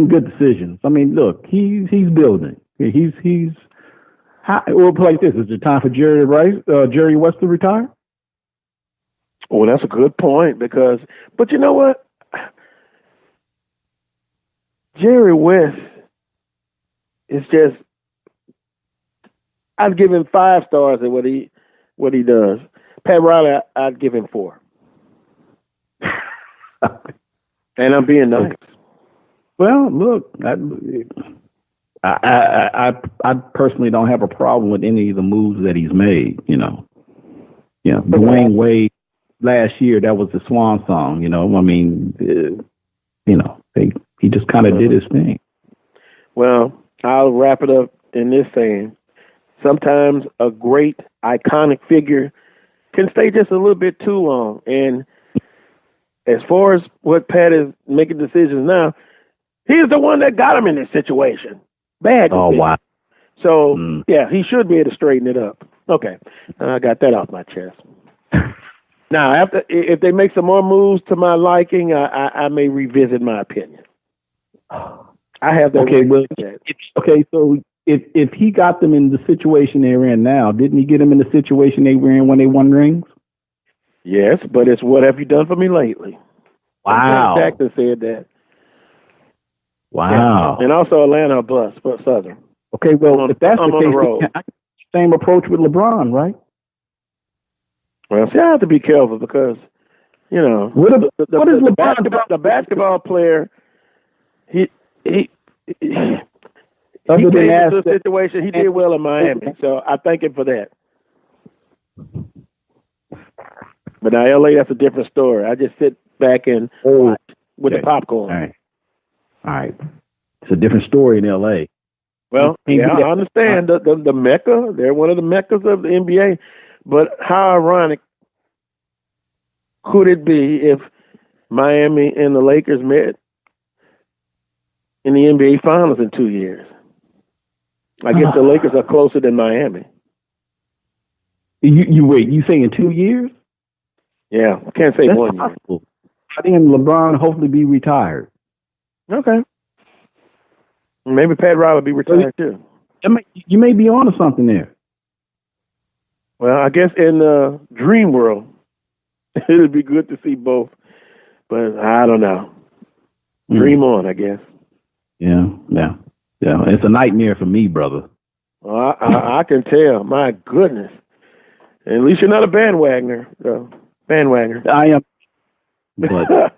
good decisions. I mean, look, he's building. We'll play like this. Is it time for Jerry West to retire? Oh, that's a good point but you know what? Jerry West is just, I'd give him 5 stars at what he does. Pat Riley, I'd give him 4. And I'm being nice. Well, look, I personally don't have a problem with any of the moves that he's made. Dwayne Wade last year, that was the swan song. I mean, he just kind of did his thing. Well, I'll wrap it up in this saying: sometimes a great iconic figure can stay just a little bit too long. And as far as what Pat is making decisions now, he's the one that got him in this situation. Bad. Oh, wow. So, yeah, he should be able to straighten it up. Okay. I got that off my chest. Now, if they make some more moves to my liking, I may revisit my opinion. I have that. Okay, well, so if he got them in the situation they're in now, didn't he get them in the situation they were in when they won rings? Yes, but it's what have you done for me lately? Wow. Jackson said that. Wow. Yeah. And also Atlanta bus for Southern. Okay, well, if that's the case, same approach with LeBron, right? Well, see, I have to be careful because, what is LeBron? The basketball player, he He came into a situation. He did well in Miami, so I thank him for that. But now LA, that's a different story. I just sit back and watch with the popcorn. All right. It's a different story in LA. Well, yeah, I understand the Mecca. They're one of the Meccas of the NBA. But how ironic could it be if Miami and the Lakers met in the NBA Finals in 2 years? I guess the Lakers are closer than Miami. You say in 2 years? Yeah, I can't say That's 1 possible. I think LeBron hopefully be retired. Okay. Maybe Pat Riley will be retired too. You may be on to something there. Well, I guess in Dream World, it would be good to see both. But I don't know. Dream on, I guess. Yeah. It's a nightmare for me, brother. Well, I can tell. My goodness. At least you're not a bandwagoner. I am. But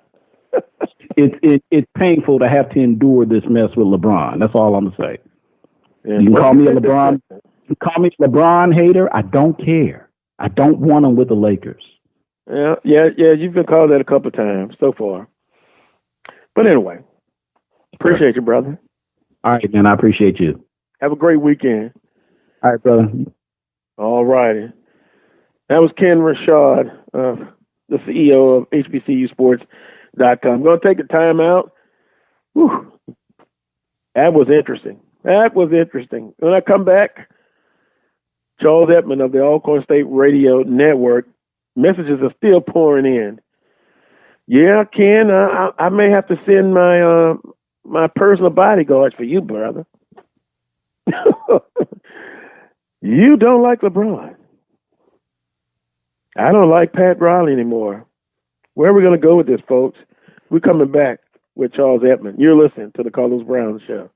it's painful to have to endure this mess with LeBron. That's all I'm gonna say. Yeah, you can call me a LeBron. You call me a LeBron hater. I don't care. I don't want him with the Lakers. Yeah. You've been called that a couple of times so far. But anyway, appreciate you, brother. All right, man. I appreciate you. Have a great weekend. All right, brother. All righty. That was Kenn Rashad, the CEO of HBCU Sports.com. I'm going to take a time out. Whew. That was interesting. When I come back, Charles Edmund of the Alcorn State Radio Network, messages are still pouring in. Yeah, Ken, I may have to send my personal bodyguards for you, brother. You don't like LeBron. I don't like Pat Riley anymore. Where are we going to go with this, folks? We're coming back with Charles Edmund. You're listening to the Carlos Brown Show.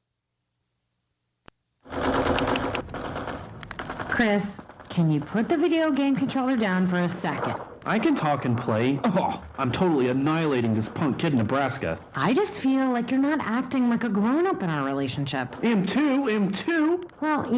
Chris, can you put the video game controller down for a second? I can talk and play. Oh, I'm totally annihilating this punk kid in Nebraska. I just feel like you're not acting like a grown-up in our relationship. Am too. Well,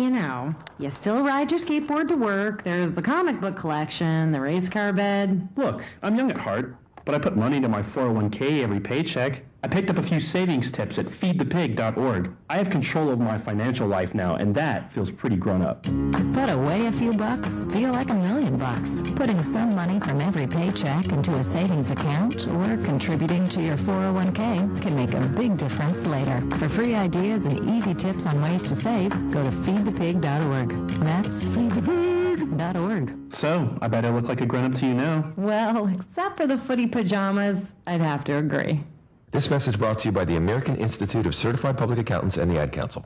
you still ride your skateboard to work. There's the comic book collection, the race car bed. Look, I'm young at heart, but I put money into my 401k every paycheck. I picked up a few savings tips at feedthepig.org. I have control of my financial life now, and that feels pretty grown up. Put away a few bucks, feel like $1,000,000. Putting some money from every paycheck into a savings account or contributing to your 401k can make a big difference later. For free ideas and easy tips on ways to save, go to feedthepig.org. That's feedthepig.org. So, I bet I look like a grown-up to you now. Well, except for the footy pajamas, I'd have to agree. This message brought to you by the American Institute of Certified Public Accountants and the Ad Council.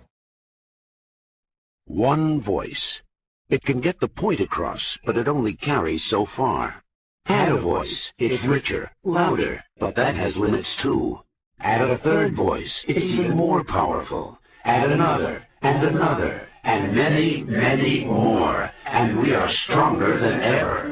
One voice. It can get the point across, but it only carries so far. Add a voice. It's richer, louder, but that has limits too. Add a third voice. It's even more powerful. Add another, and another, and many, many more. And we are stronger than ever.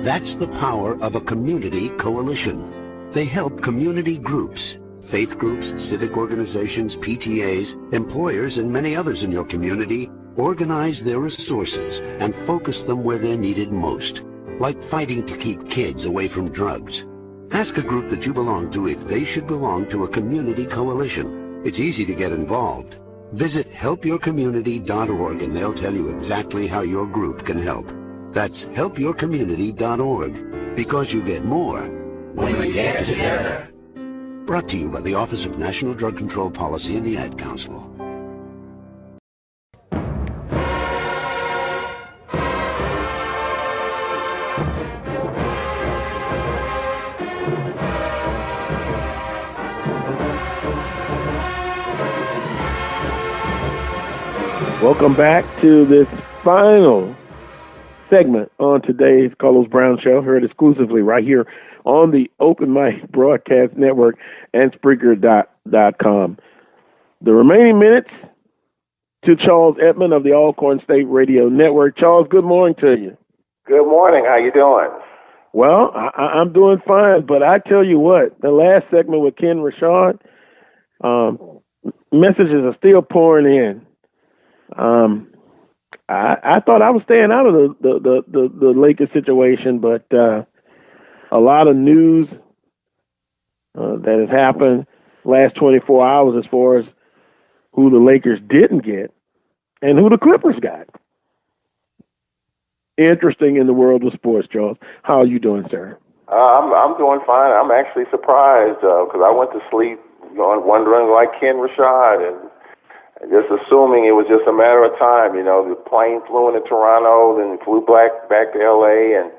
That's the power of a community coalition. They help community groups, faith groups, civic organizations, PTAs, employers, and many others in your community organize their resources and focus them where they're needed most, like fighting to keep kids away from drugs. Ask a group that you belong to if they should belong to a community coalition. It's easy to get involved. Visit helpyourcommunity.org and they'll tell you exactly how your group can help. That's helpyourcommunity.org, because you get more when we get together. Brought to you by the Office of National Drug Control Policy and the Ad Council. Welcome back to this final segment on today's Carlos Brown Show, heard exclusively right here on the Open Mic Broadcast Network and Spreaker.com. The remaining minutes to Charles Edmund of the Alcorn State Radio Network. Charles, good morning to you. Good morning. How you doing? Well, I'm doing fine, but I tell you what, the last segment with Kenn Rashad, messages are still pouring in. I thought I was staying out of the Lakers situation, but a lot of news that has happened last 24 hours as far as who the Lakers didn't get and who the Clippers got. Interesting in the world of sports, Charles. How are you doing, sir? I'm doing fine. I'm actually surprised because I went to sleep wondering like Kenn, Rashad, and just assuming it was just a matter of time. You know, the plane flew into Toronto, then flew back to L.A., and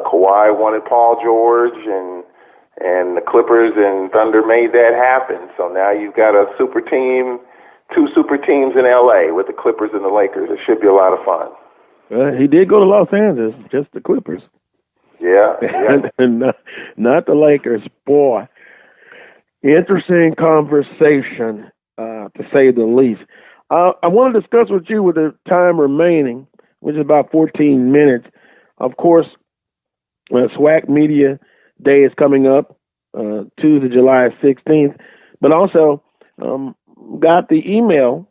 Kawhi wanted Paul George, and the Clippers and Thunder made that happen. So now you've got a super team, two super teams in L.A. with the Clippers and the Lakers. It should be a lot of fun. He did go to Los Angeles, just the Clippers. Yeah. and not the Lakers. Boy, interesting conversation, to say the least. I want to discuss with you with the time remaining, which is about 14 minutes. Of course, SWAC Media Day is coming up, Tuesday, July 16th. But also got the email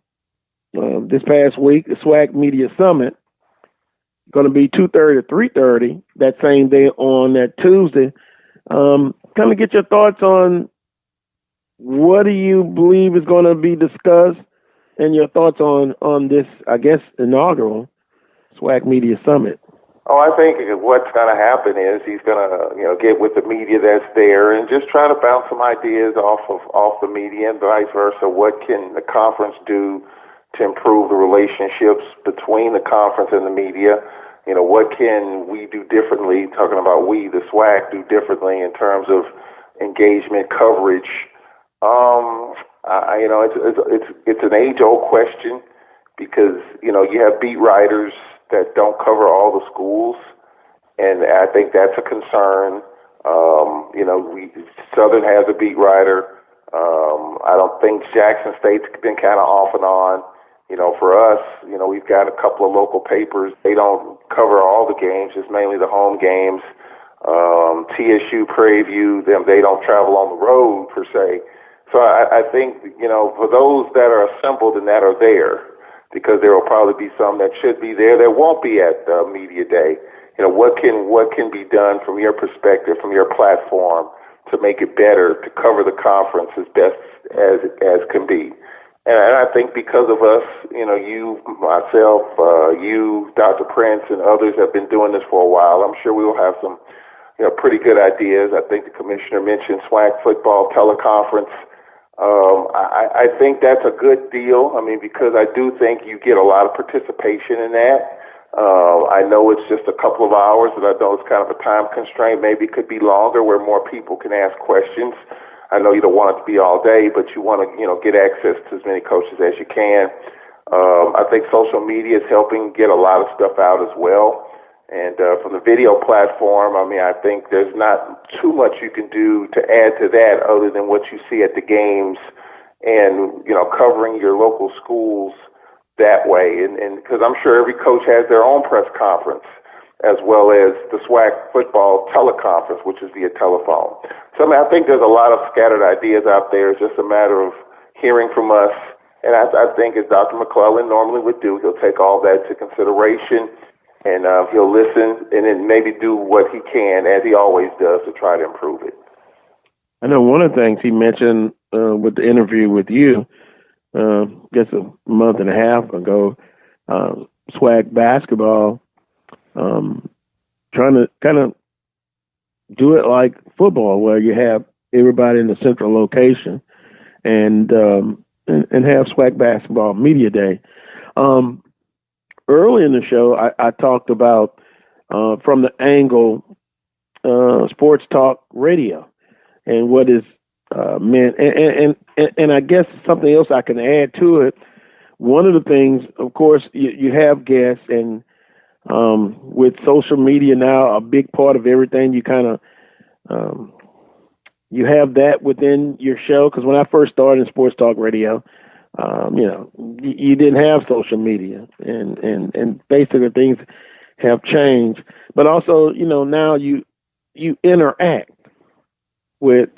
this past week, the SWAC Media Summit, going to be 2:30 to 3:30 that same day on that Tuesday. Kind of get your thoughts on what do you believe is going to be discussed and your thoughts on this, I guess, inaugural SWAC Media Summit. Oh, I think what's going to happen is he's going to, get with the media that's there and just try to bounce some ideas off the media and vice versa. What can the conference do to improve the relationships between the conference and the media? What can we do differently, talking about we, the SWAC, do differently in terms of engagement, coverage? It's an age-old question because, you have beat writers that don't cover all the schools, and I think that's a concern. Southern has a beat writer. I don't think Jackson State's been kind of off and on. For us, we've got a couple of local papers. They don't cover all the games, just mainly the home games. TSU, Prairie View, they don't travel on the road per se. So I think, for those that are assembled and that are there, because there will probably be some that should be there that won't be at Media Day. What can be done from your perspective, from your platform, to make it better, to cover the conference as best as can be. And I think because of us, you, myself, you, Dr. Prince, and others have been doing this for a while. I'm sure we will have some, pretty good ideas. I think the commissioner mentioned SWAC football teleconference. I think that's a good deal. Because I do think you get a lot of participation in that. I know it's just a couple of hours, and I know it's kind of a time constraint. Maybe it could be longer where more people can ask questions. I know you don't want it to be all day, but you want to, get access to as many coaches as you can. I think social media is helping get a lot of stuff out as well. And from the video platform, I think there's not too much you can do to add to that other than what you see at the games and, covering your local schools that way. And because I'm sure every coach has their own press conference, as well as the SWAC football teleconference, which is via telephone. So I think there's a lot of scattered ideas out there. It's just a matter of hearing from us. And I think as Dr. McClellan normally would do, he'll take all that into consideration, and he'll listen and then maybe do what he can, as he always does, to try to improve it. I know one of the things he mentioned with the interview with you, just a month and a half ago, SWAC basketball, trying to kind of do it like football, where you have everybody in the central location and have SWAC basketball media day. Early in the show, I talked about from the angle sports talk radio and what is meant, and I guess something else I can add to it. One of the things, of course, you have guests, and with social media now, a big part of everything, you kind of you have that within your show. Because when I first started in sports talk radio, you didn't have social media, and basically things have changed. But also, now you interact with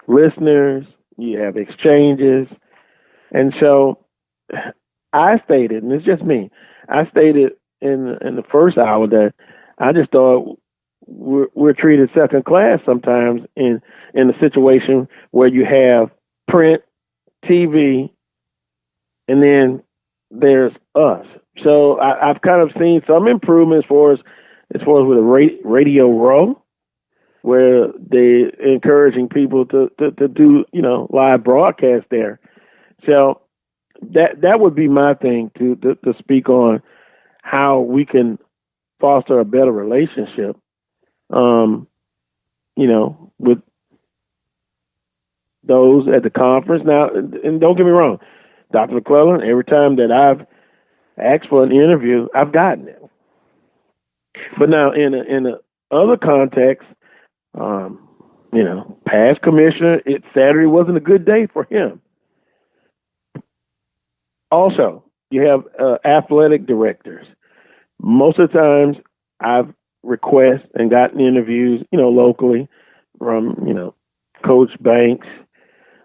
listeners, you have exchanges, And so I stated, and it's just me, I stated in the first hour that I just thought we're treated second class sometimes in a situation where you have print, TV, and then there's us. So I've kind of seen some improvement as far as with a Radio Row, where they're encouraging people to do, live broadcast there. So that would be my thing to speak on how we can foster a better relationship, with those at the conference. Now, and don't get me wrong, Dr. McClellan, every time that I've asked for an interview, I've gotten it. But now in a other context, past commissioner, Saturday wasn't a good day for him. Also, you have athletic directors. Most of the times I've requested and gotten interviews, locally from, Coach Banks,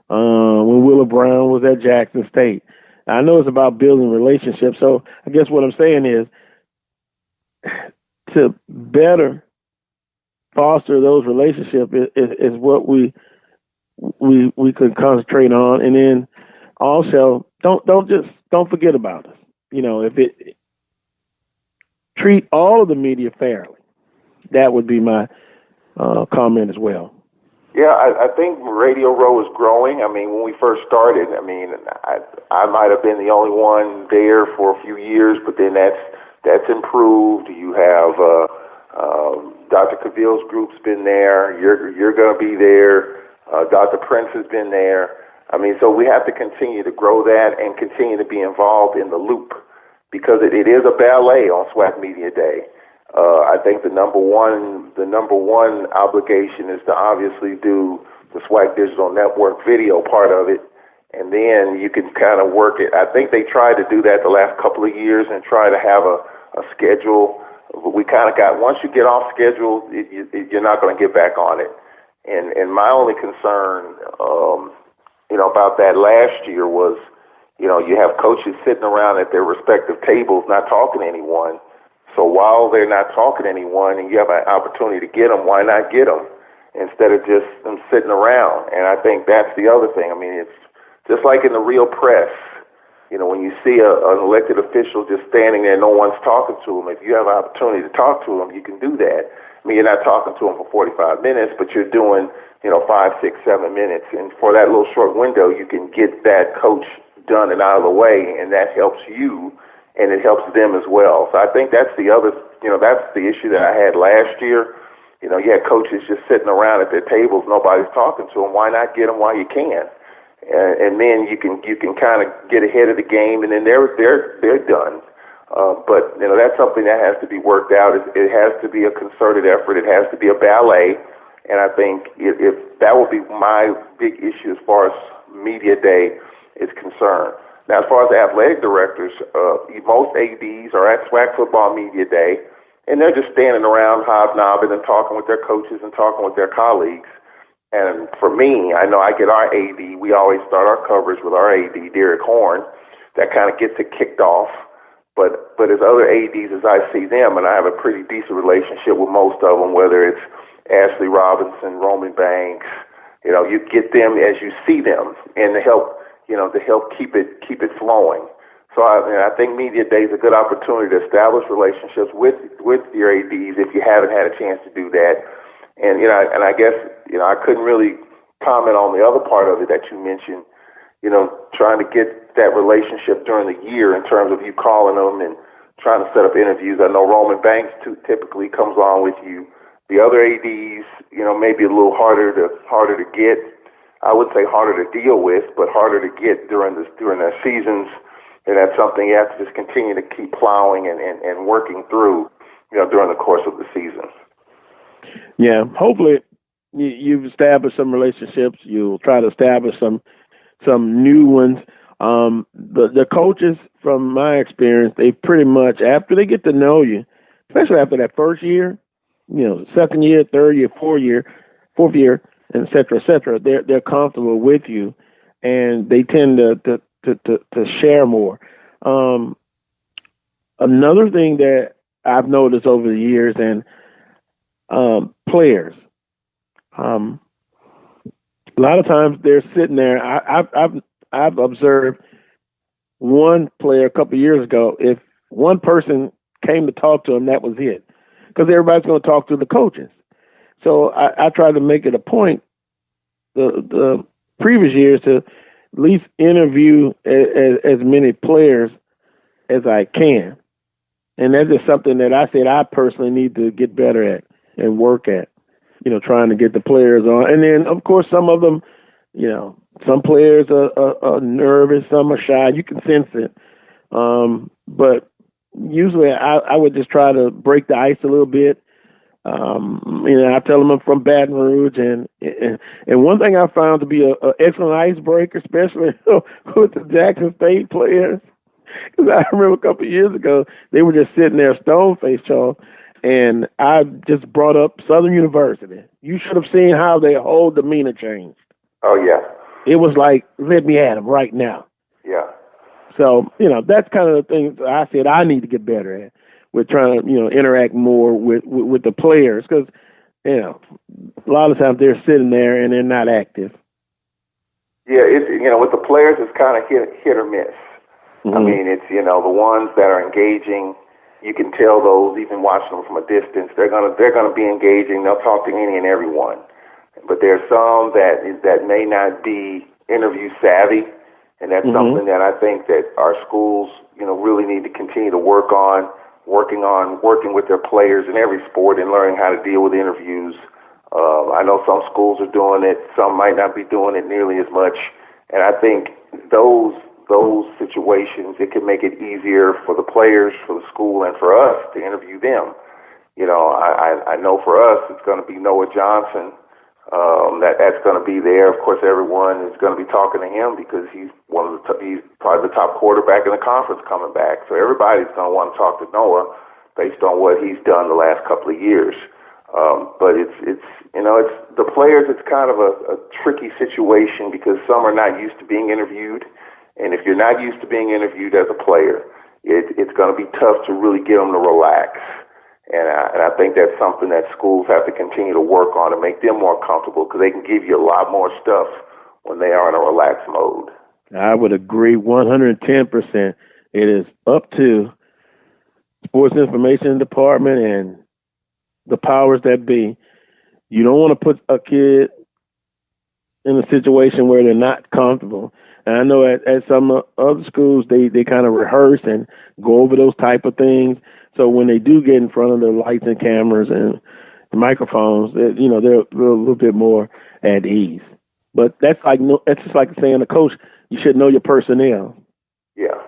when Willa Brown was at Jackson State. I know it's about building relationships. So I guess what I'm saying is to better foster those relationships is what we could concentrate on. And then also don't forget about us. If it treat all of the media fairly, that would be my comment as well. Yeah, I think Radio Row is growing. I mean, when we first started, I might have been the only one there for a few years, but then that's improved. You have Dr. Cavill's group's been there. You're going to be there. Dr. Prince has been there. So we have to continue to grow that and continue to be involved in the loop, because it is a ballet on SWAC Media Day. I think the number one obligation is to obviously do the SWAC Digital Network video part of it, and then you can kind of work it. I think they tried to do that the last couple of years and try to have a schedule. But we kind of got, once you get off schedule, you're not going to get back on it. And my only concern, about that last year was, you have coaches sitting around at their respective tables not talking to anyone. So while they're not talking to anyone and you have an opportunity to get them, why not get them instead of just them sitting around? And I think that's the other thing. It's just like in the real press. When you see an elected official just standing there, no one's talking to them. If you have an opportunity to talk to them, you can do that. You're not talking to them for 45 minutes, but you're doing, 5, 6, 7 minutes. And for that little short window, you can get that coach done and out of the way, and that helps you. And it helps them as well. So I think that's the other, that's the issue that I had last year. You had coaches just sitting around at their tables, nobody's talking to them. Why not get them while you can? And then you can kind of get ahead of the game, and then they're done. But that's something that has to be worked out. It has to be a concerted effort. It has to be a ballet. And I think if that will be my big issue as far as Media Day is concerned. Now, as far as the athletic directors, most ADs are at SWAC Football Media Day, and they're just standing around hobnobbing and talking with their coaches and talking with their colleagues. And for me, I know I get our AD. We always start our coverage with our AD, Derek Horn. That kind of gets it kicked off. But as other ADs, as I see them, and I have a pretty decent relationship with most of them, whether it's Ashley Robinson, Roman Banks, you get them as you see them, and to help keep it flowing. So I think Media Day is a good opportunity to establish relationships with your ADs if you haven't had a chance to do that. And I guess I couldn't really comment on the other part of it that you mentioned. Trying to get that relationship during the year in terms of you calling them and trying to set up interviews. I know Roman Banks typically comes on with you. The other ADs, maybe a little harder to get. I would say harder to deal with, but harder to get during their seasons. And that's something you have to just continue to keep plowing and working through, during the course of the season. Yeah, hopefully you've established some relationships. You'll try to establish some new ones. The coaches, from my experience, they pretty much, after they get to know you, especially after that first year, second year, third year, fourth year, et cetera, they're comfortable with you, and they tend to to share more. Another thing that I've noticed over the years, and players, a lot of times they're sitting there. I've observed one player a couple of years ago. If one person came to talk to him, that was it, because everybody's going to talk to the coaches. So I try to make it a point the previous years to at least interview as many players as I can. And that's just something that I said I personally need to get better at and work at, trying to get the players on. And then, of course, some of them, some players are nervous, some are shy. You can sense it. But usually I would just try to break the ice a little bit. I tell them I'm from Baton Rouge, and one thing I found to be an excellent icebreaker, especially with the Jackson State players, because I remember a couple of years ago they were just sitting there stone-faced, Charles, and I just brought up Southern University. You should have seen how their whole demeanor changed. Oh yeah, it was like, let me at them right now. Yeah. So that's kind of the things I said I need to get better at. We're trying to, interact more with the players, because, a lot of times they're sitting there and they're not active. Yeah, with the players, it's kind of hit or miss. Mm-hmm. I mean, it's, the ones that are engaging, you can tell those, even watching them from a distance, they're gonna be engaging. They'll talk to any and everyone. But there's some that may not be interview savvy, and that's something that I think that our schools, really need to continue to work on working with their players in every sport and learning how to deal with interviews. I know some schools are doing it, some might not be doing it nearly as much, and I think those situations, it can make it easier for the players, for the school, and for us to interview them. I know for us it's going to be Noah Johnson. That's going to be there. Of course, everyone is going to be talking to him because he's he's probably the top quarterback in the conference coming back. So everybody's going to want to talk to Noah based on what he's done the last couple of years. But it's the players. It's kind of a tricky situation because some are not used to being interviewed, and if you're not used to being interviewed as a player, it's going to be tough to really get them to relax. And I think that's something that schools have to continue to work on to make them more comfortable, because they can give you a lot more stuff when they are in a relaxed mode. I would agree 110%. It is up to sports information department and the powers that be. You don't want to put a kid in a situation where they're not comfortable. And I know at some other schools, they kind of rehearse and go over those type of things. So when they do get in front of the lights and cameras and microphones, they're a little bit more at ease. But that's just like saying a coach, you should know your personnel. Yeah.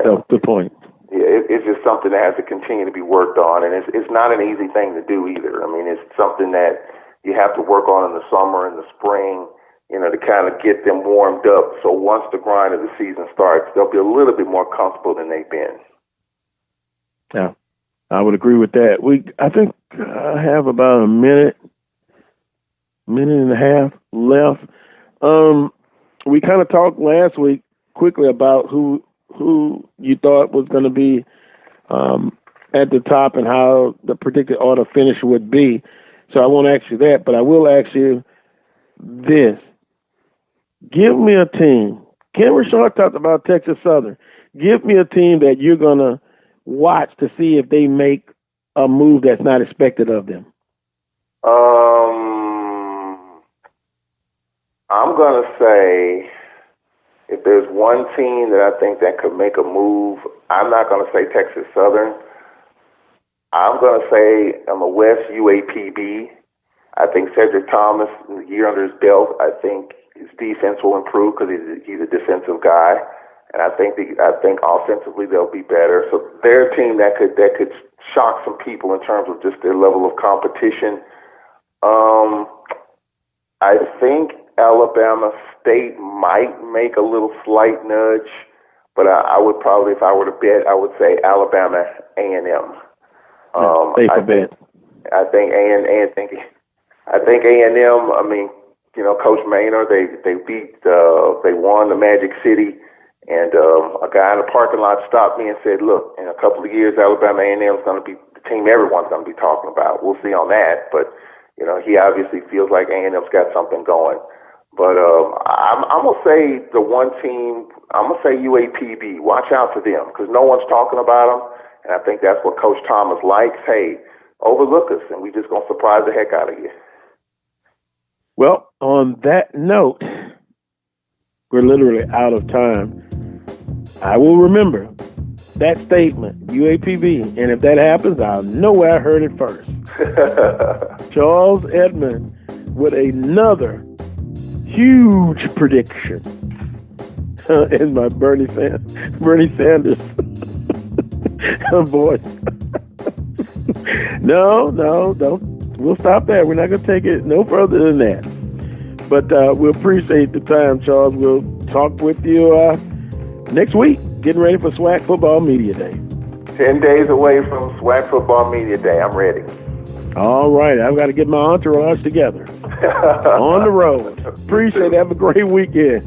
So good point. Yeah, it's just something that has to continue to be worked on, and it's not an easy thing to do either. I mean, it's something that you have to work on in the summer and the spring, to kind of get them warmed up. So once the grind of the season starts, they'll be a little bit more comfortable than they've been. Yeah, I would agree with that. I think I have about a minute and a half left. We kind of talked last week quickly about who you thought was going to be at the top and how the predicted order finish would be. So I won't ask you that, but I will ask you this. Give me a team. Kenn Rashad talked about Texas Southern. Give me a team that you're going to watch to see if they make a move that's not expected of them. I'm going to say, if there's one team that I think that could make a move, I'm not going to say Texas Southern. I'm going to say on the West, UAPB. I think Cedric Thomas, the year under his belt, I think his defense will improve because he's a defensive guy. And I think offensively they'll be better. So they're a team that could shock some people in terms of just their level of competition. I think Alabama State might make a little slight nudge, but I would probably, if I were to bet, I would say Alabama A&M. I think A&M. I mean, Coach Maynard, they won the Magic City, and a guy in the parking lot stopped me and said, "Look, in a couple of years, Alabama A&M is going to be the team everyone's going to be talking about. We'll see on that." But he obviously feels like A&M's got something going. But I'm gonna say the one team. I'm gonna say UAPB. Watch out for them because no one's talking about them, and I think that's what Coach Thomas likes. Hey, overlook us, and we just gonna surprise the heck out of you. Well, on that note, we're literally out of time. I will remember that statement, UAPB, and if that happens, I'll know where I heard it first. Charles Edmund with another huge prediction in my Bernie Sanders voice. No, don't. We'll stop there. We're not going to take it no further than that. But we appreciate the time, Charles. We'll talk with you next week, getting ready for SWAC Football Media Day. 10 days away from SWAC Football Media Day. I'm ready. All right. I've got to get my entourage together. On the road. Appreciate it. Have a great weekend.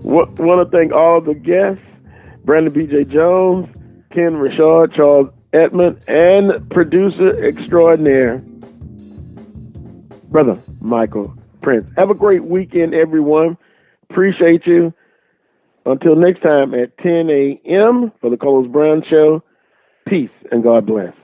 Want to thank all the guests, Brandon B.J. Jones, Kenn, Rashad, Charles Edmund, and producer extraordinaire, Brother Michael Prince. Have a great weekend, everyone. Appreciate you. Until next time at 10 a.m. for the Coles Brown Show, peace and God bless.